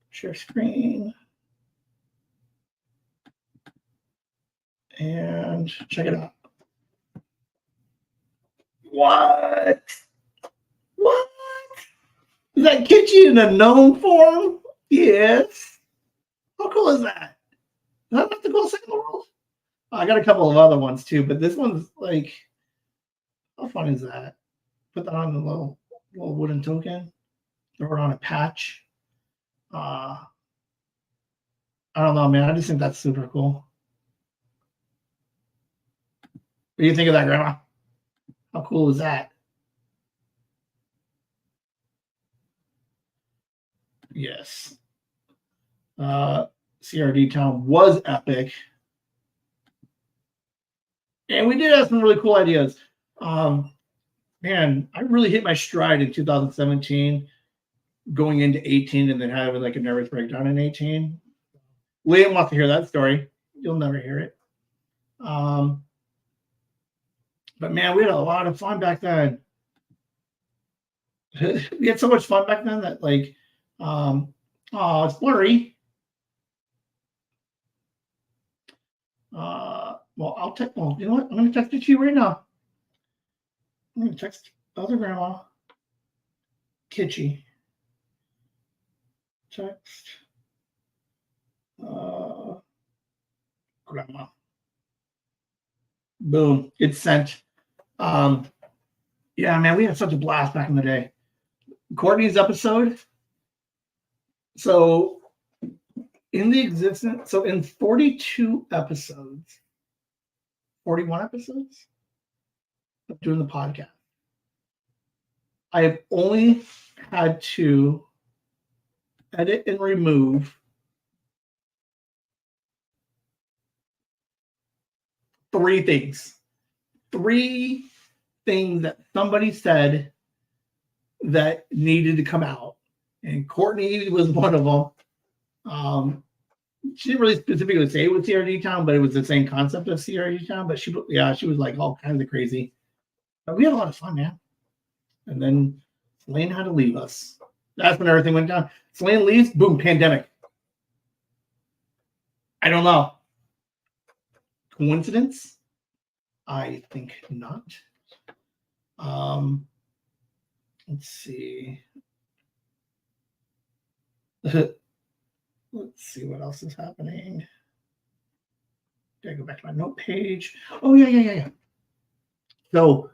Share screen. And check it out. What? What? Is that Kitschy in a gnome form? Yes. How cool is that? Is that not the coolest thing in the world? I got a couple of other ones too, but this one's like, how fun is that? Put that on a little wooden token, throw it on a patch. I don't know, man. I just think that's super cool. What do you think of that, Grandma? How cool is that? Yes. CRD Town was epic. And we did have some really cool ideas. Man, I really hit my stride in 2017, going into 18, and then having like a nervous breakdown in 18. Liam wants to hear that story. You'll never hear it. But man, we had a lot of fun back then. We had so much fun back then that like, oh, it's blurry. Well, I'll text. Well, you know what? I'm going to text it to you right now. I'm going to text other grandma, Kitschy. Text grandma. Boom! It's sent. Yeah, man, we had such a blast back in the day. Courtney's episode. So in the existence, so in 42 episodes, 41 episodes of doing the podcast, I have only had to edit and remove 3 things. 3 things that somebody said that needed to come out. And Courtney was one of them. She didn't really specifically say it was CRD Town, but it was the same concept of CRD Town. But she was like all kinds of crazy. But we had a lot of fun, man. And then Selene had to leave us. That's when everything went down. Selene leaves, boom, pandemic. I don't know. Coincidence? I think not. Let's see. Let's see what else is happening. Gotta go back to my note page. Oh, yeah. So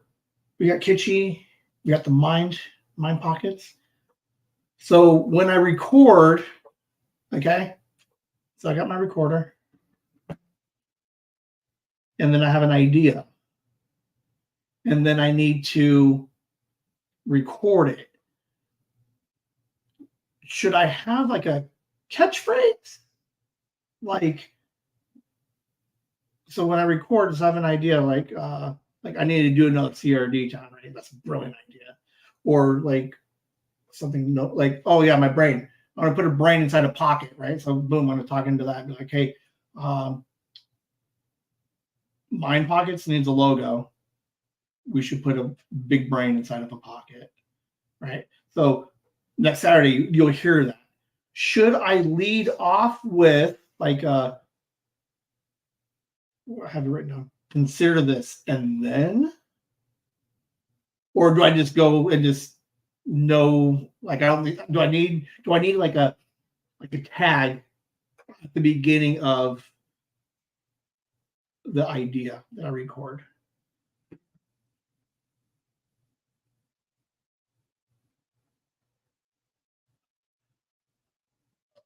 we got Kitschy, we got the mind pockets. So when I record, okay, so I got my recorder, and then I have an idea, and then I need to record it. should I have like a catchphrase? Like, so when I record, just have an idea like I need to do another CRD time, right? That's a brilliant idea. Or like something like, oh yeah, my brain. I'm gonna put a brain inside a pocket, right? So boom, I'm gonna talk into that and be like, hey, Mind Pockets needs a logo. We should put a big brain inside of a pocket, right? So next Saturday, you'll hear that. Should I lead off with like I have it written down? Consider this, and then, or do I just go and just know? Like I don't. Do I need like a tag at the beginning of the idea that I record?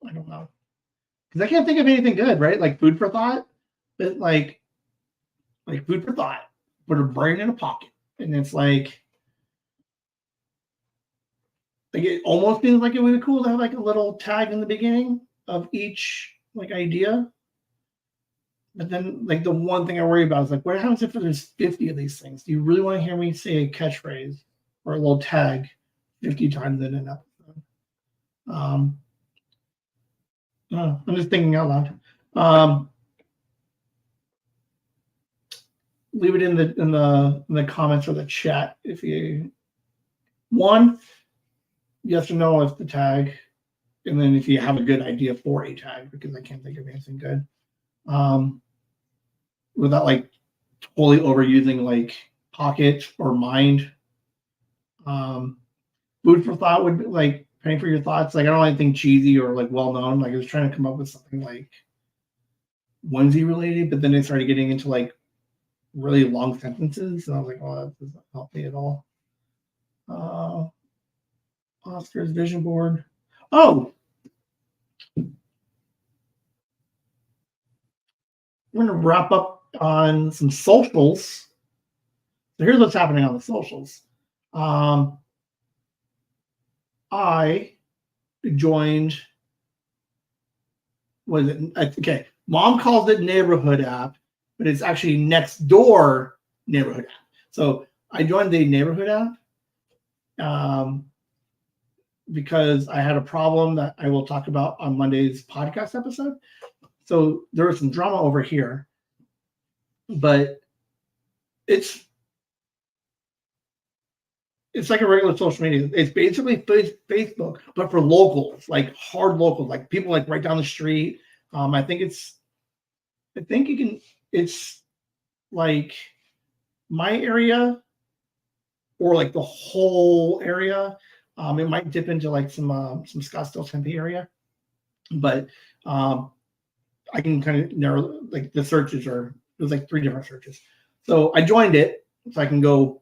I don't know, because I can't think of anything good, right? Like food for thought, but like food for thought. Put a brain in a pocket, and it's like it almost seems like it would be cool to have like a little tag in the beginning of each like idea. But then, like the one thing I worry about is like, what happens if there's 50 of these things? Do you really want to hear me say a catchphrase or a little tag 50 times in an episode? I'm just thinking out loud. Leave it in the comments or the chat if you one yes or no if the tag, and then if you have a good idea for a tag, because I can't think of anything good. Without like totally overusing like pocket or mind. Food for thought would be like paying for your thoughts. Like I don't want anything cheesy or like well known. Like I was trying to come up with something like Whimsy related, but then they started getting into like really long sentences, and I was like, oh, that doesn't help me at all. Oscar's vision board. Oh, we're gonna wrap up on some socials. So here's what's happening on the socials. I joined. Was it okay? Mom calls it neighborhood app, but it's actually next door neighborhood app. So I joined the neighborhood app because I had a problem that I will talk about on Monday's podcast episode. So there was some drama over here, but it's like a regular social media. It's basically Facebook, but for locals, like hard locals, like people like right down the street. I think you can. It's like my area, or like the whole area. It might dip into like some Scottsdale, Tempe area, but I can kind of narrow like the searches are. There's like 3 different searches. So I joined it so I can go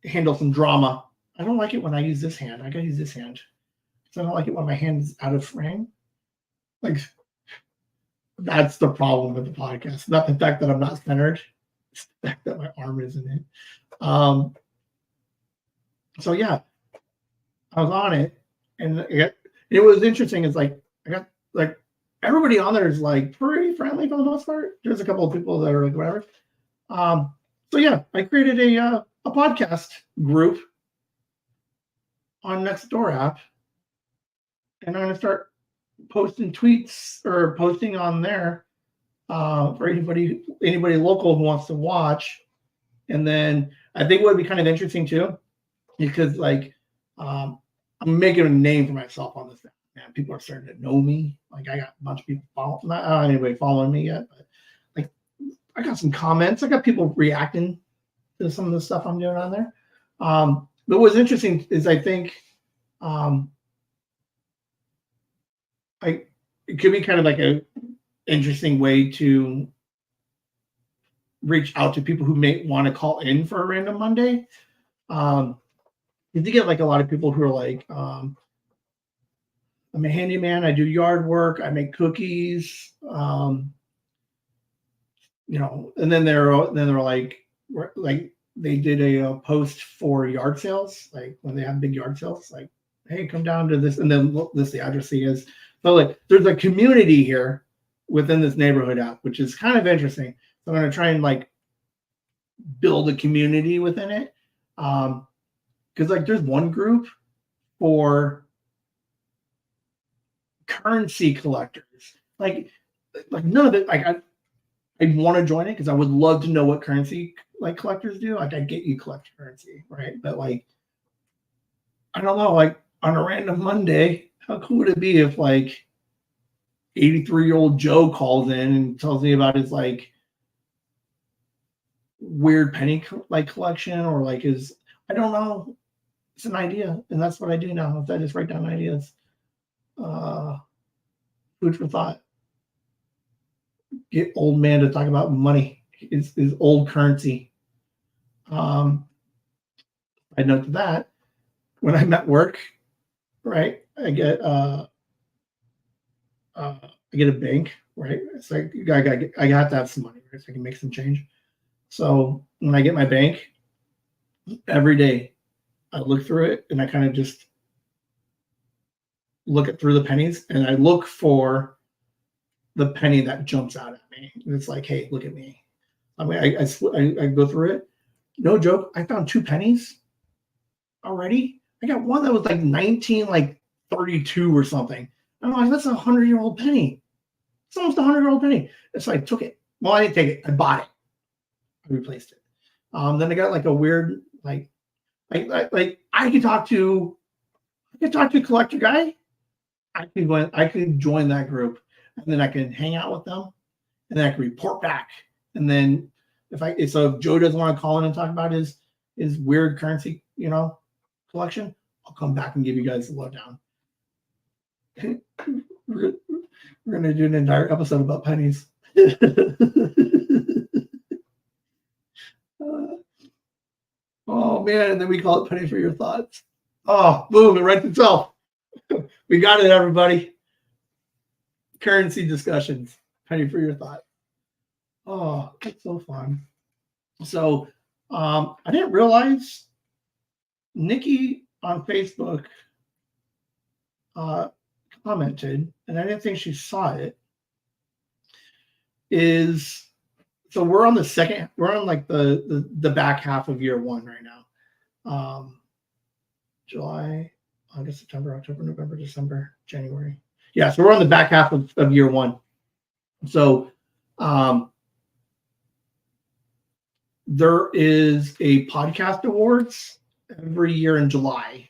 handle some drama. I don't like it when I use this hand. I gotta use this hand. So I don't like it when my hand is out of frame. Like that's the problem with the podcast. Not the fact that I'm not centered. It's the fact that my arm isn't in. So yeah, I was on it, and it was interesting. It's like I got like everybody on there is like pretty friendly for the most part. There's a couple of people that are like whatever. So yeah, I created a podcast group on Nextdoor app, and I'm gonna start posting tweets or posting on there for anybody local who wants to watch. And then I think what would be kind of interesting too, because like I'm making a name for myself on this. Man, people are starting to know me. Like I got a bunch of people not anybody following me yet, but like I got some comments. I got people reacting to some of the stuff I'm doing on there. But what's interesting is I think it could be kind of like a interesting way to reach out to people who may want to call in for a random Monday. You get like a lot of people who are like, I'm a handyman, I do yard work, I make cookies, and then they're like they did a post for yard sales, like when they have big yard sales, like hey, come down to this, and then look, this the address he is. So like, there's a community here within this neighborhood app, which is kind of interesting. So I'm gonna try and like build a community within it, because like there's one group for currency collectors, like none of it. Like I want to join it because I would love to know what currency like collectors do. Like I get you collect currency, right? But like I don't know, like on a random Monday, how cool would it be if like 83-year-old Joe calls in and tells me about his like weird penny like collection, or like his, I don't know. It's an idea, and that's what I do now. Is I just write down ideas. Food for thought. Get old man to talk about money. Is old currency. I note to that when I'm at work, right? I get a bank, right? It's like I have to have some money, right? So I can make some change. So when I get my bank, every day I look through it and I kind of just look through the pennies, and I look for the penny that jumps out at me. And it's like, hey, look at me. I mean, I go through it. No joke. I found 2 pennies already. I got one that was like 1932 or something. I'm like, that's a 100-year-old penny. It's almost a 100-year-old penny. And so I took it. Well, I didn't take it. I bought it. I replaced it. Then I got like a weird like I could talk to a collector guy. I could join that group, and then I can hang out with them, and then I can report back. And then if Joe doesn't want to call in and talk about his weird currency, collection, I'll come back and give you guys the lowdown. We're gonna do an entire episode about pennies. Oh man, and then we call it penny for your thoughts. Oh, boom, it writes itself. We got it, everybody. Currency discussions. Penny for your thought. Oh, that's so fun. So I didn't realize Nikki on Facebook commented, and I didn't think she saw it. So we're on like the back half of year 1 right now. July, August, September, October, November, December, January. Yeah, so we're on the back half of year 1. So there is a podcast awards every year in July.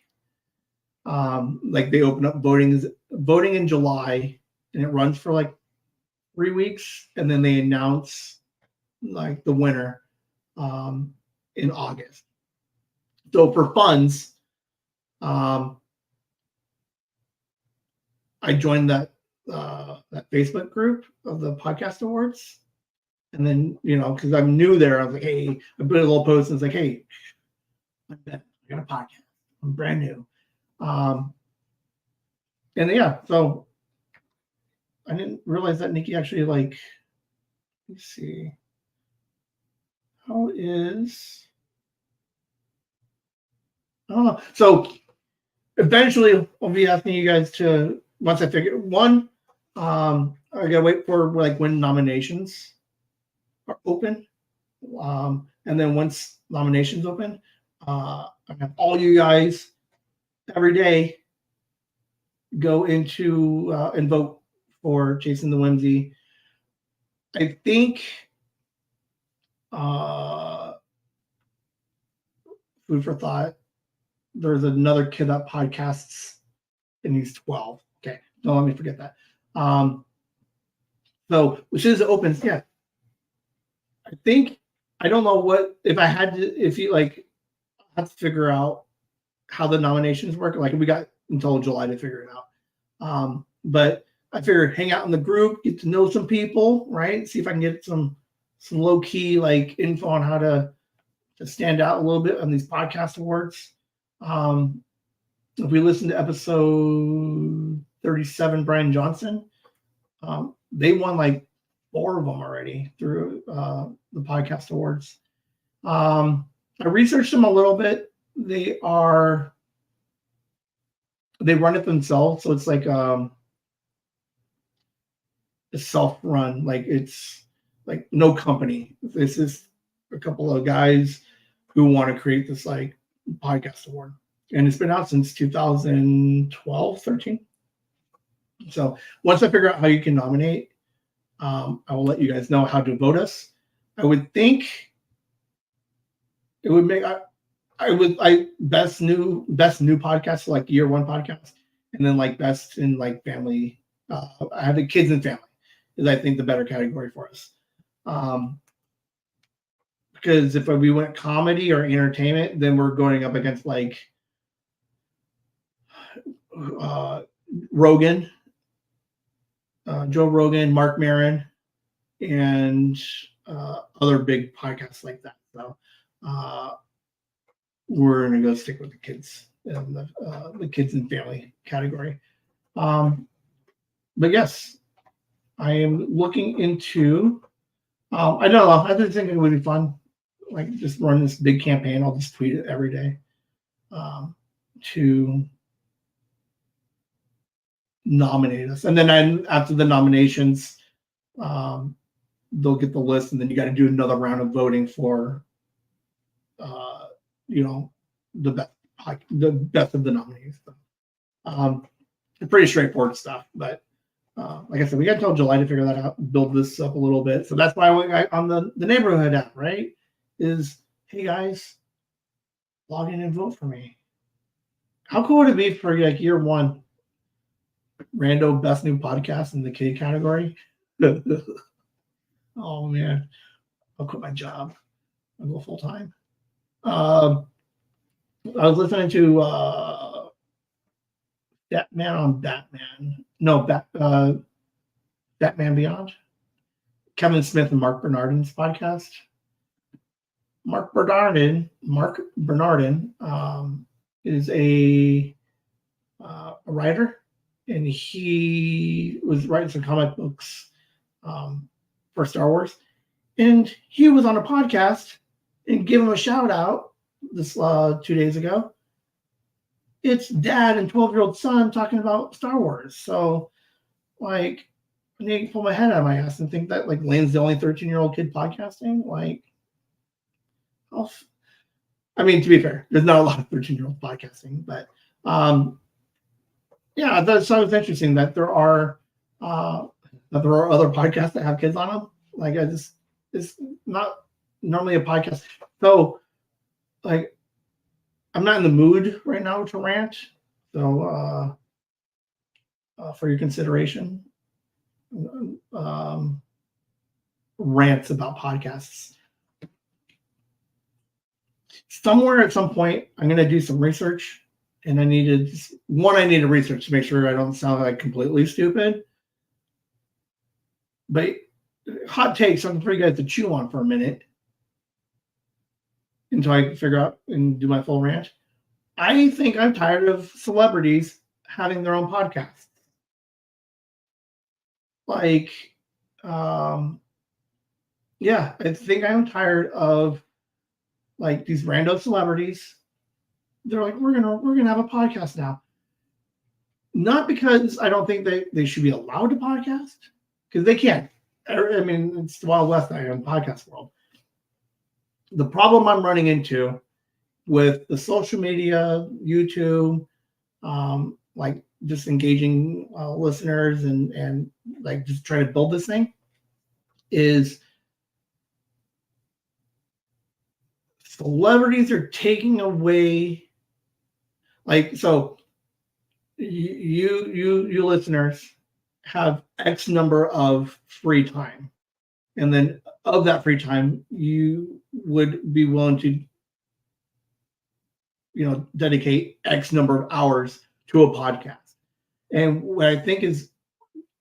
Like they open up voting in July, and it runs for like 3 weeks, and then they announce like the winner in August. So for funds, I joined that Facebook group of the podcast awards, and then because I'm new there, I was like, hey, I put a little post and it's like, hey, I got a podcast. I'm brand new, and yeah, so I didn't realize that Nikki actually like. Let's see. How is? I don't know. So eventually, I'll be asking you guys to, once I figure one, I gotta wait for like when nominations are open, and then once nominations open, I have all you guys every day go into and vote for Chasing the Whimsy. I think food for thought. There's another kid that podcasts, and he's 12. Okay, don't let me forget that. So which is open? Yeah, I think I don't know what if you like have to figure out how the nominations work. Like we got until July to figure it out. But I figured hang out in the group, get to know some people, right? See if I can get some low key like info on how to stand out a little bit on these podcast awards. If we listen to episode 37, Brian Johnson, they won like 4 of them already through the podcast awards. I researched them a little bit. They are they run it themselves, so it's like a self-run, like it's like no company. This is a couple of guys who want to create this like podcast award, and it's been out since 2012, 13. So once I figure out how you can nominate, I will let you guys know how to vote us. I would think it would make I best new podcast, like year one podcast, and then like best in like family. I have the kids and family is I think the better category for us. Because if we went comedy or entertainment, then we're going up against like Rogan, Joe Rogan, Mark Maron, and other big podcasts like that. So we're gonna go stick with the kids and the kids and family category. But yes, I am looking into. I don't know. I just think it would be fun, like just run this big campaign. I'll just tweet it every day to nominate us, and then after the nominations, they'll get the list, and then you got to do another round of voting for, the best of the nominees. So, pretty straightforward stuff, but like I said, we got until July to figure that out, build this up a little bit. So that's why on the neighborhood app, right, is, hey guys, log in and vote for me. How cool would it be for like year one, rando best new podcast in the kid category? Oh man, I'll quit my job. I'll go full time. I was listening to Batman on Batman. No, Batman Beyond. Kevin Smith and Mark Bernardin's podcast. Mark Bernardin is a writer, and he was writing some comic books for Star Wars, and he was on a podcast and give him a shout out this 2 days ago. It's dad and 12-year-old son talking about Star Wars. So, like, I need to pull my head out of my ass and think that like Lane's the only 13-year-old kid podcasting. Like, I mean, to be fair, there's not a lot of 13-year-old podcasting, but yeah, that sounds interesting that there are other podcasts that have kids on them. Like, it's not normally a podcast. So, like, I'm not in the mood right now to rant. So, for your consideration, rants about podcasts. Somewhere at some point, I'm going to do some research, and I need to research to make sure I don't sound like completely stupid. But hot takes, something for you guys to chew on for a minute until I figure out and do my full rant. I think I'm tired of celebrities having their own podcasts. Like, yeah, I think I'm tired of like these random celebrities. They're like, we're gonna have a podcast now. Not because I don't think they should be allowed to podcast, because they can't. I mean, it's the Wild West out here in the podcast world. The problem I'm running into with the social media, YouTube, like just engaging listeners and like just trying to build this thing is celebrities are taking away, like, so you listeners have X number of free time, and then of that free time you would be willing to dedicate X number of hours to a podcast. And what I think is,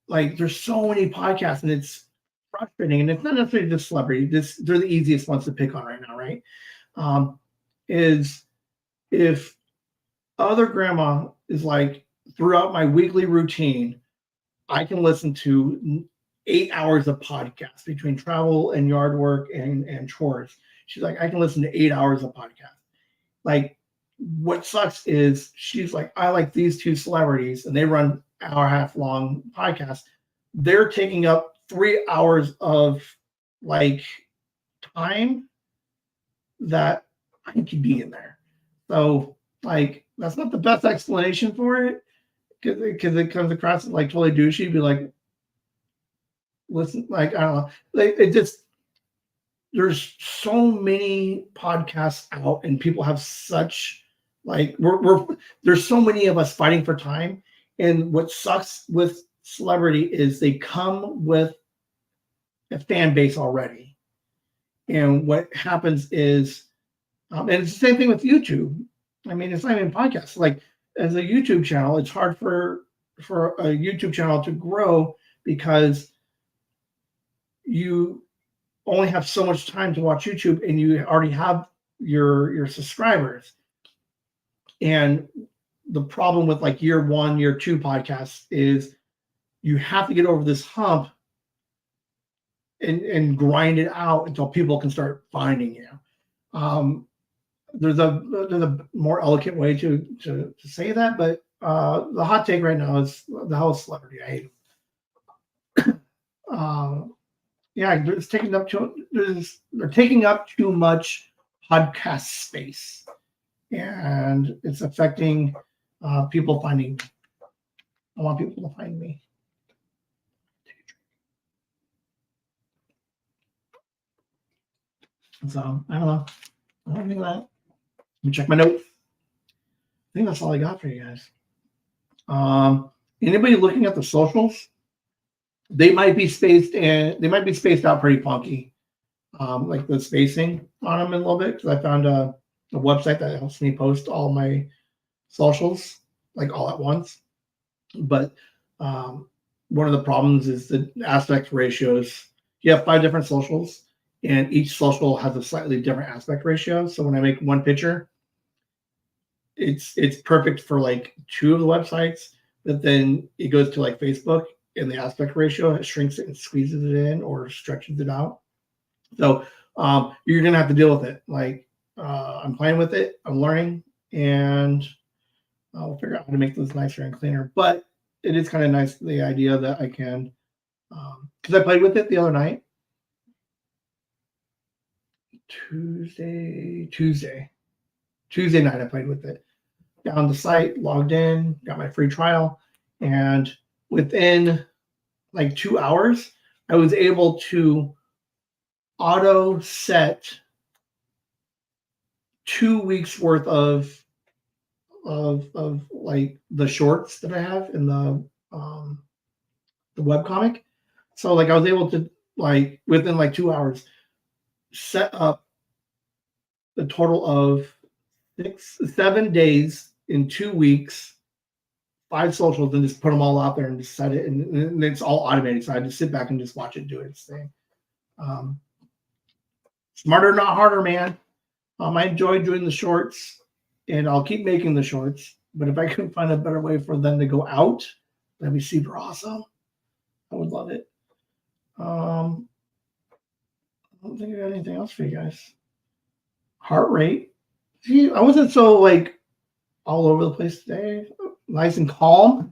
like, there's so many podcasts, and it's frustrating. And it's not necessarily just celebrity. They're the easiest ones to pick on right now, right? Is if other grandma is like, throughout my weekly routine, I can listen to 8 hours of podcasts between travel and yard work and chores. She's like, I can listen to 8 hours of podcast. Like, what sucks is she's like, I like these two celebrities, and they run hour and a half long podcasts. They're taking up 3 hours of like time that I could be in there. So like that's not the best explanation for it because it comes across as like totally douchey. Be like, listen, like I don't know, like it just there's so many podcasts out and people have such like we're there's so many of us fighting for time. And what sucks with celebrity is they come with a fan base already. And what happens is, and it's the same thing with YouTube. I mean, it's not even podcasts. Like as a YouTube channel, it's hard for a YouTube channel to grow because you only have so much time to watch YouTube, and you already have your subscribers. And the problem with like year one, year two podcasts is you have to get over this hump and grind it out until people can start finding you. There's a more elegant way to say that, but the hot take right now is the hell is celebrity. I hate them. Yeah, they're taking up too much podcast space, and it's affecting people finding me. I want people to find me. So I don't know. I don't think that. Let me check my notes. I think that's all I got for you guys. Anybody looking at the socials? They might be spaced out pretty funky. Like the spacing on them a little bit, because I found a website that helps me post all my socials like all at once. But one of the problems is the aspect ratios. You have 5 different socials, and each social has a slightly different aspect ratio. So when I make one picture, it's perfect for like 2 of the websites, but then it goes to like Facebook, and the aspect ratio shrinks it and squeezes it in or stretches it out. So you're gonna have to deal with it. Like I'm playing with it, I'm learning, and I'll figure out how to make this nicer and cleaner. But it is kind of nice, the idea that I can, because I played with it the other night, Tuesday night. I played with it. Found the site, logged in, got my free trial, and within like 2 hours, I was able to auto set 2 weeks worth of like the shorts that I have in the webcomic. So like I was able to like within like 2 hours set up a total of 7 days in 2 weeks, 5 socials, and just put them all out there and just set it, and it's all automated. So I just sit back and just watch it do its thing. Smarter, not harder, man. I enjoy doing the shorts, and I'll keep making the shorts. But if I could find a better way for them to go out, that'd be super awesome. I would love it. I don't think I got anything else for you guys. Heart rate. See, I wasn't so like all over the place today. Nice and calm.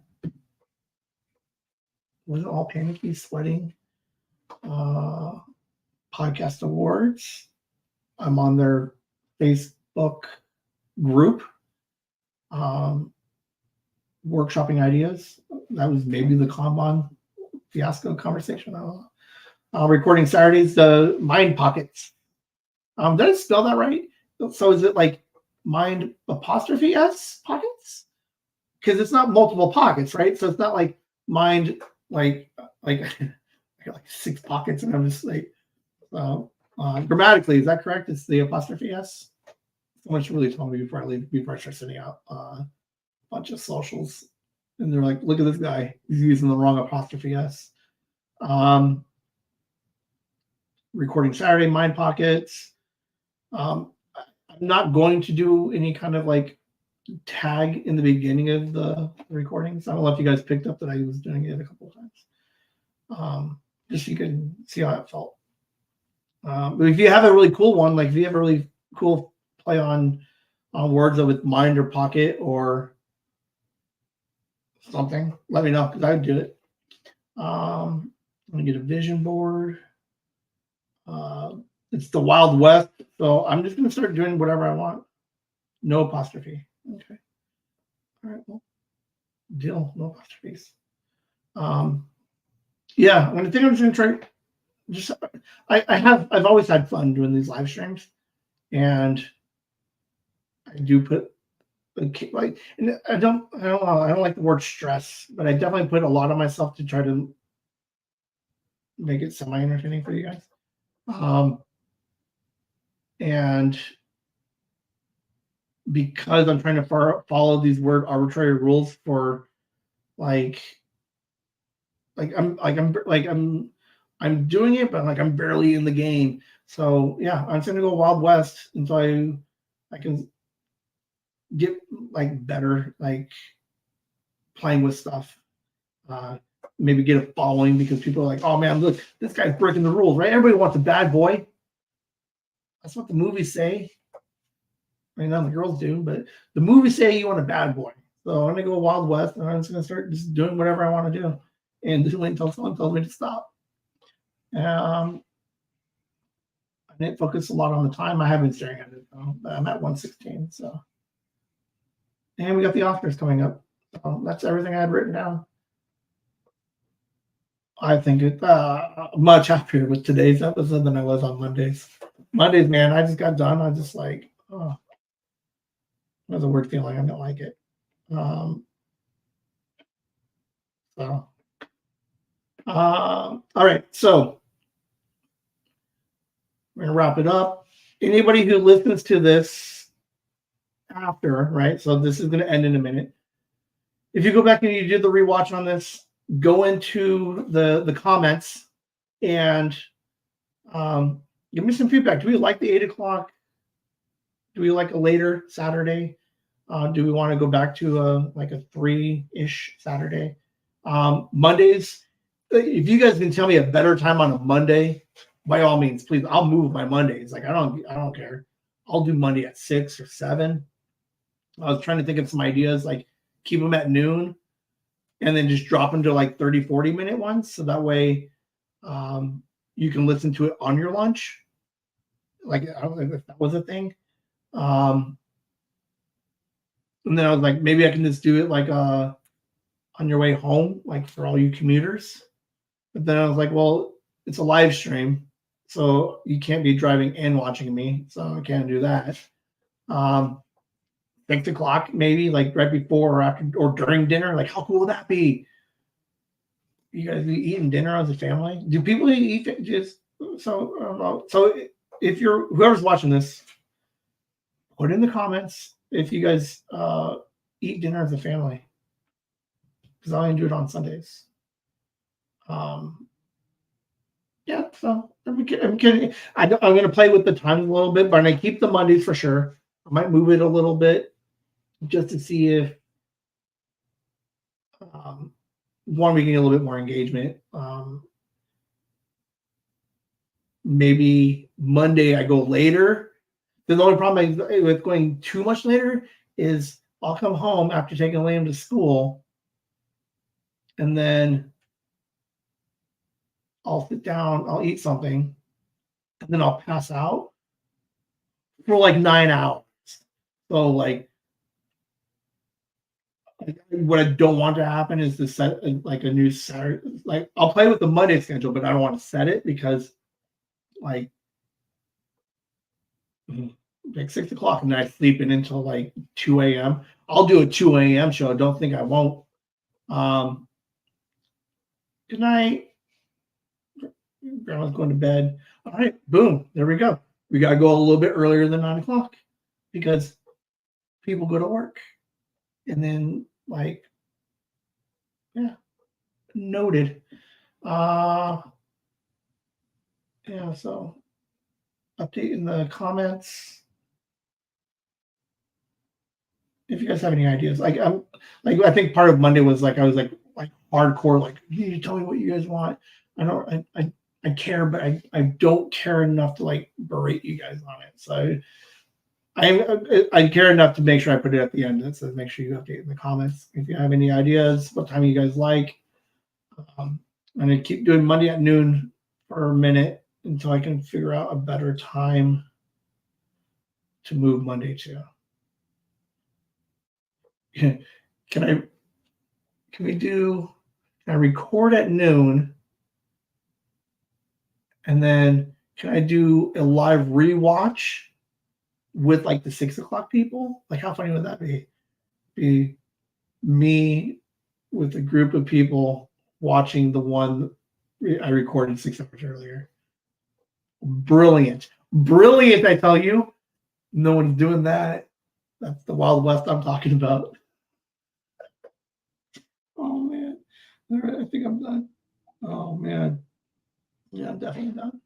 Wasn't all panicky, sweating. Podcast awards. I'm on their Facebook group. Workshopping ideas. That was maybe the Kanban fiasco conversation. I don't know. Recording Saturdays, the Mind Pockets. Did I spell that right? So is it like Mind apostrophe S pockets? Because it's not multiple pockets, right? So it's not like Mind like I got like 6 pockets, and I'm just like grammatically, is that correct? It's the apostrophe S. Someone should really tell me before I leave, before I start sending out a bunch of socials. And they're like, look at this guy. He's using the wrong apostrophe S. Recording Saturday, Mind Pockets. I'm not going to do any kind of like tag in the beginning of the recordings. I don't know if you guys picked up that I was doing it a couple of times. Just so you can see how it felt. But if you have a really cool one, like if you have a really cool play on words with mind or pocket or something, let me know because I would do it. I'm gonna get a vision board. It's the Wild West, so I'm just gonna start doing whatever I want. No apostrophe. Okay. All right. Well, deal. No apostrophes. Yeah, I'm just gonna try. Just I've always had fun doing these live streams, and I do put like, and I don't like the word stress, but I definitely put a lot of myself to try to make it semi entertaining for you guys. And because I'm trying to follow these word arbitrary rules for like I'm doing it, but like I'm barely in the game. So yeah, I'm just gonna go Wild West until I can get like better, like playing with stuff. Maybe get a following because people are like, oh man, look, this guy's breaking the rules, right? Everybody wants a bad boy. That's what the movies say. I mean, not the girls do, but the movies say you want a bad boy. So I'm gonna go Wild West, and I'm just gonna start just doing whatever I want to do, and do it until someone tells me to stop. I didn't focus a lot on the time. I have been staring at it. I'm at 1:16. So, and we got the Oscars coming up. So that's everything I had written down. I think it much happier with today's episode than I was on Mondays. Mondays, man, I just got done. I was just like, oh, that's a weird feeling. I don't like it. So, all right. So we're gonna wrap it up. Anybody who listens to this after, right? So this is gonna end in a minute. If you go back and you do the rewatch on this, go into the comments and give me some feedback. Do we like the 8 o'clock? Do we like a later Saturday? Do we want to go back to like a 3-ish Saturday? Mondays, if you guys can tell me a better time on a Monday, by all means, please. I'll move my Mondays. Like I don't care. I'll do Monday at 6 or 7. I was trying to think of some ideas, like keep them at noon, and then just drop them to like 30, 40-minute ones, so that way you can listen to it on your lunch. Like I don't know if that was a thing. And then I was like, maybe I can just do it like on your way home, like for all you commuters. But then I was like, well, it's a live stream, so you can't be driving and watching me, so I can't do that. 6 o'clock, maybe like right before or after or during dinner. Like, how cool would that be? You guys be eating dinner as a family? Do people eat just so? I don't know. So if you're whoever's watching this, put in the comments if you guys eat dinner as a family, because I only do it on Sundays. Yeah, so I'm kidding. I'm going to play with the times a little bit, but I keep the Mondays for sure. I might move it a little bit just to see if one, we can get a little bit more engagement. Maybe Monday I go later. The only problem with going too much later is I'll come home after taking Liam to school, and then I'll sit down, I'll eat something, and then I'll pass out for like 9 hours. So like what I don't want to happen is to set like a new Saturday. Like I'll play with the Monday schedule, but I don't want to set it because like 6 o'clock and then I sleep in until like 2 a.m. I'll do a 2 a.m. show. Don't think I won't. Good night. Grandma's going to bed. All right, boom. There we go. We got to go a little bit earlier than 9 o'clock because people go to work. And then, like, yeah, noted. Yeah, so update in the comments if you guys have any ideas. Like, I think part of Monday was like I was like hardcore. Like, you need to tell me what you guys want. I care, but I don't care enough to like berate you guys on it. So I care enough to make sure I put it at the end. That says make sure you update in the comments if you have any ideas. What time you guys like? I'm gonna keep doing Monday at noon for a minute until I can figure out a better time to move Monday to. Can I? Can we do? Can I record at noon? And then can I do a live rewatch with like the 6 o'clock people? Like, how funny would that be? Be me with a group of people watching the one I recorded 6 hours earlier. Brilliant. Brilliant, I tell you. No one's doing that. That's the Wild West I'm talking about. Oh, man. All right, I think I'm done. Oh, man. Yeah, I'm definitely done.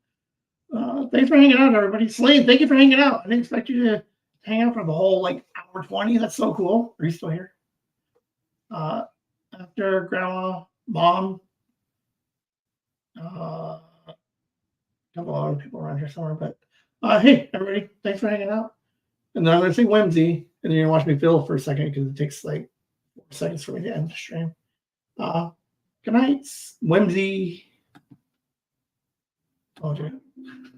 Thanks for hanging out, everybody. Slade, thank you for hanging out. I didn't expect you to hang out for the whole like hour 20. That's so cool. Are you still here? After grandma, mom, a couple other people around here somewhere. But hey, everybody, thanks for hanging out. And then I'm going to say Whimsy, and then you're going to watch me fiddle for a second because it takes like 4 seconds for me to end the stream. Good night, Whimsy. Oh, dear.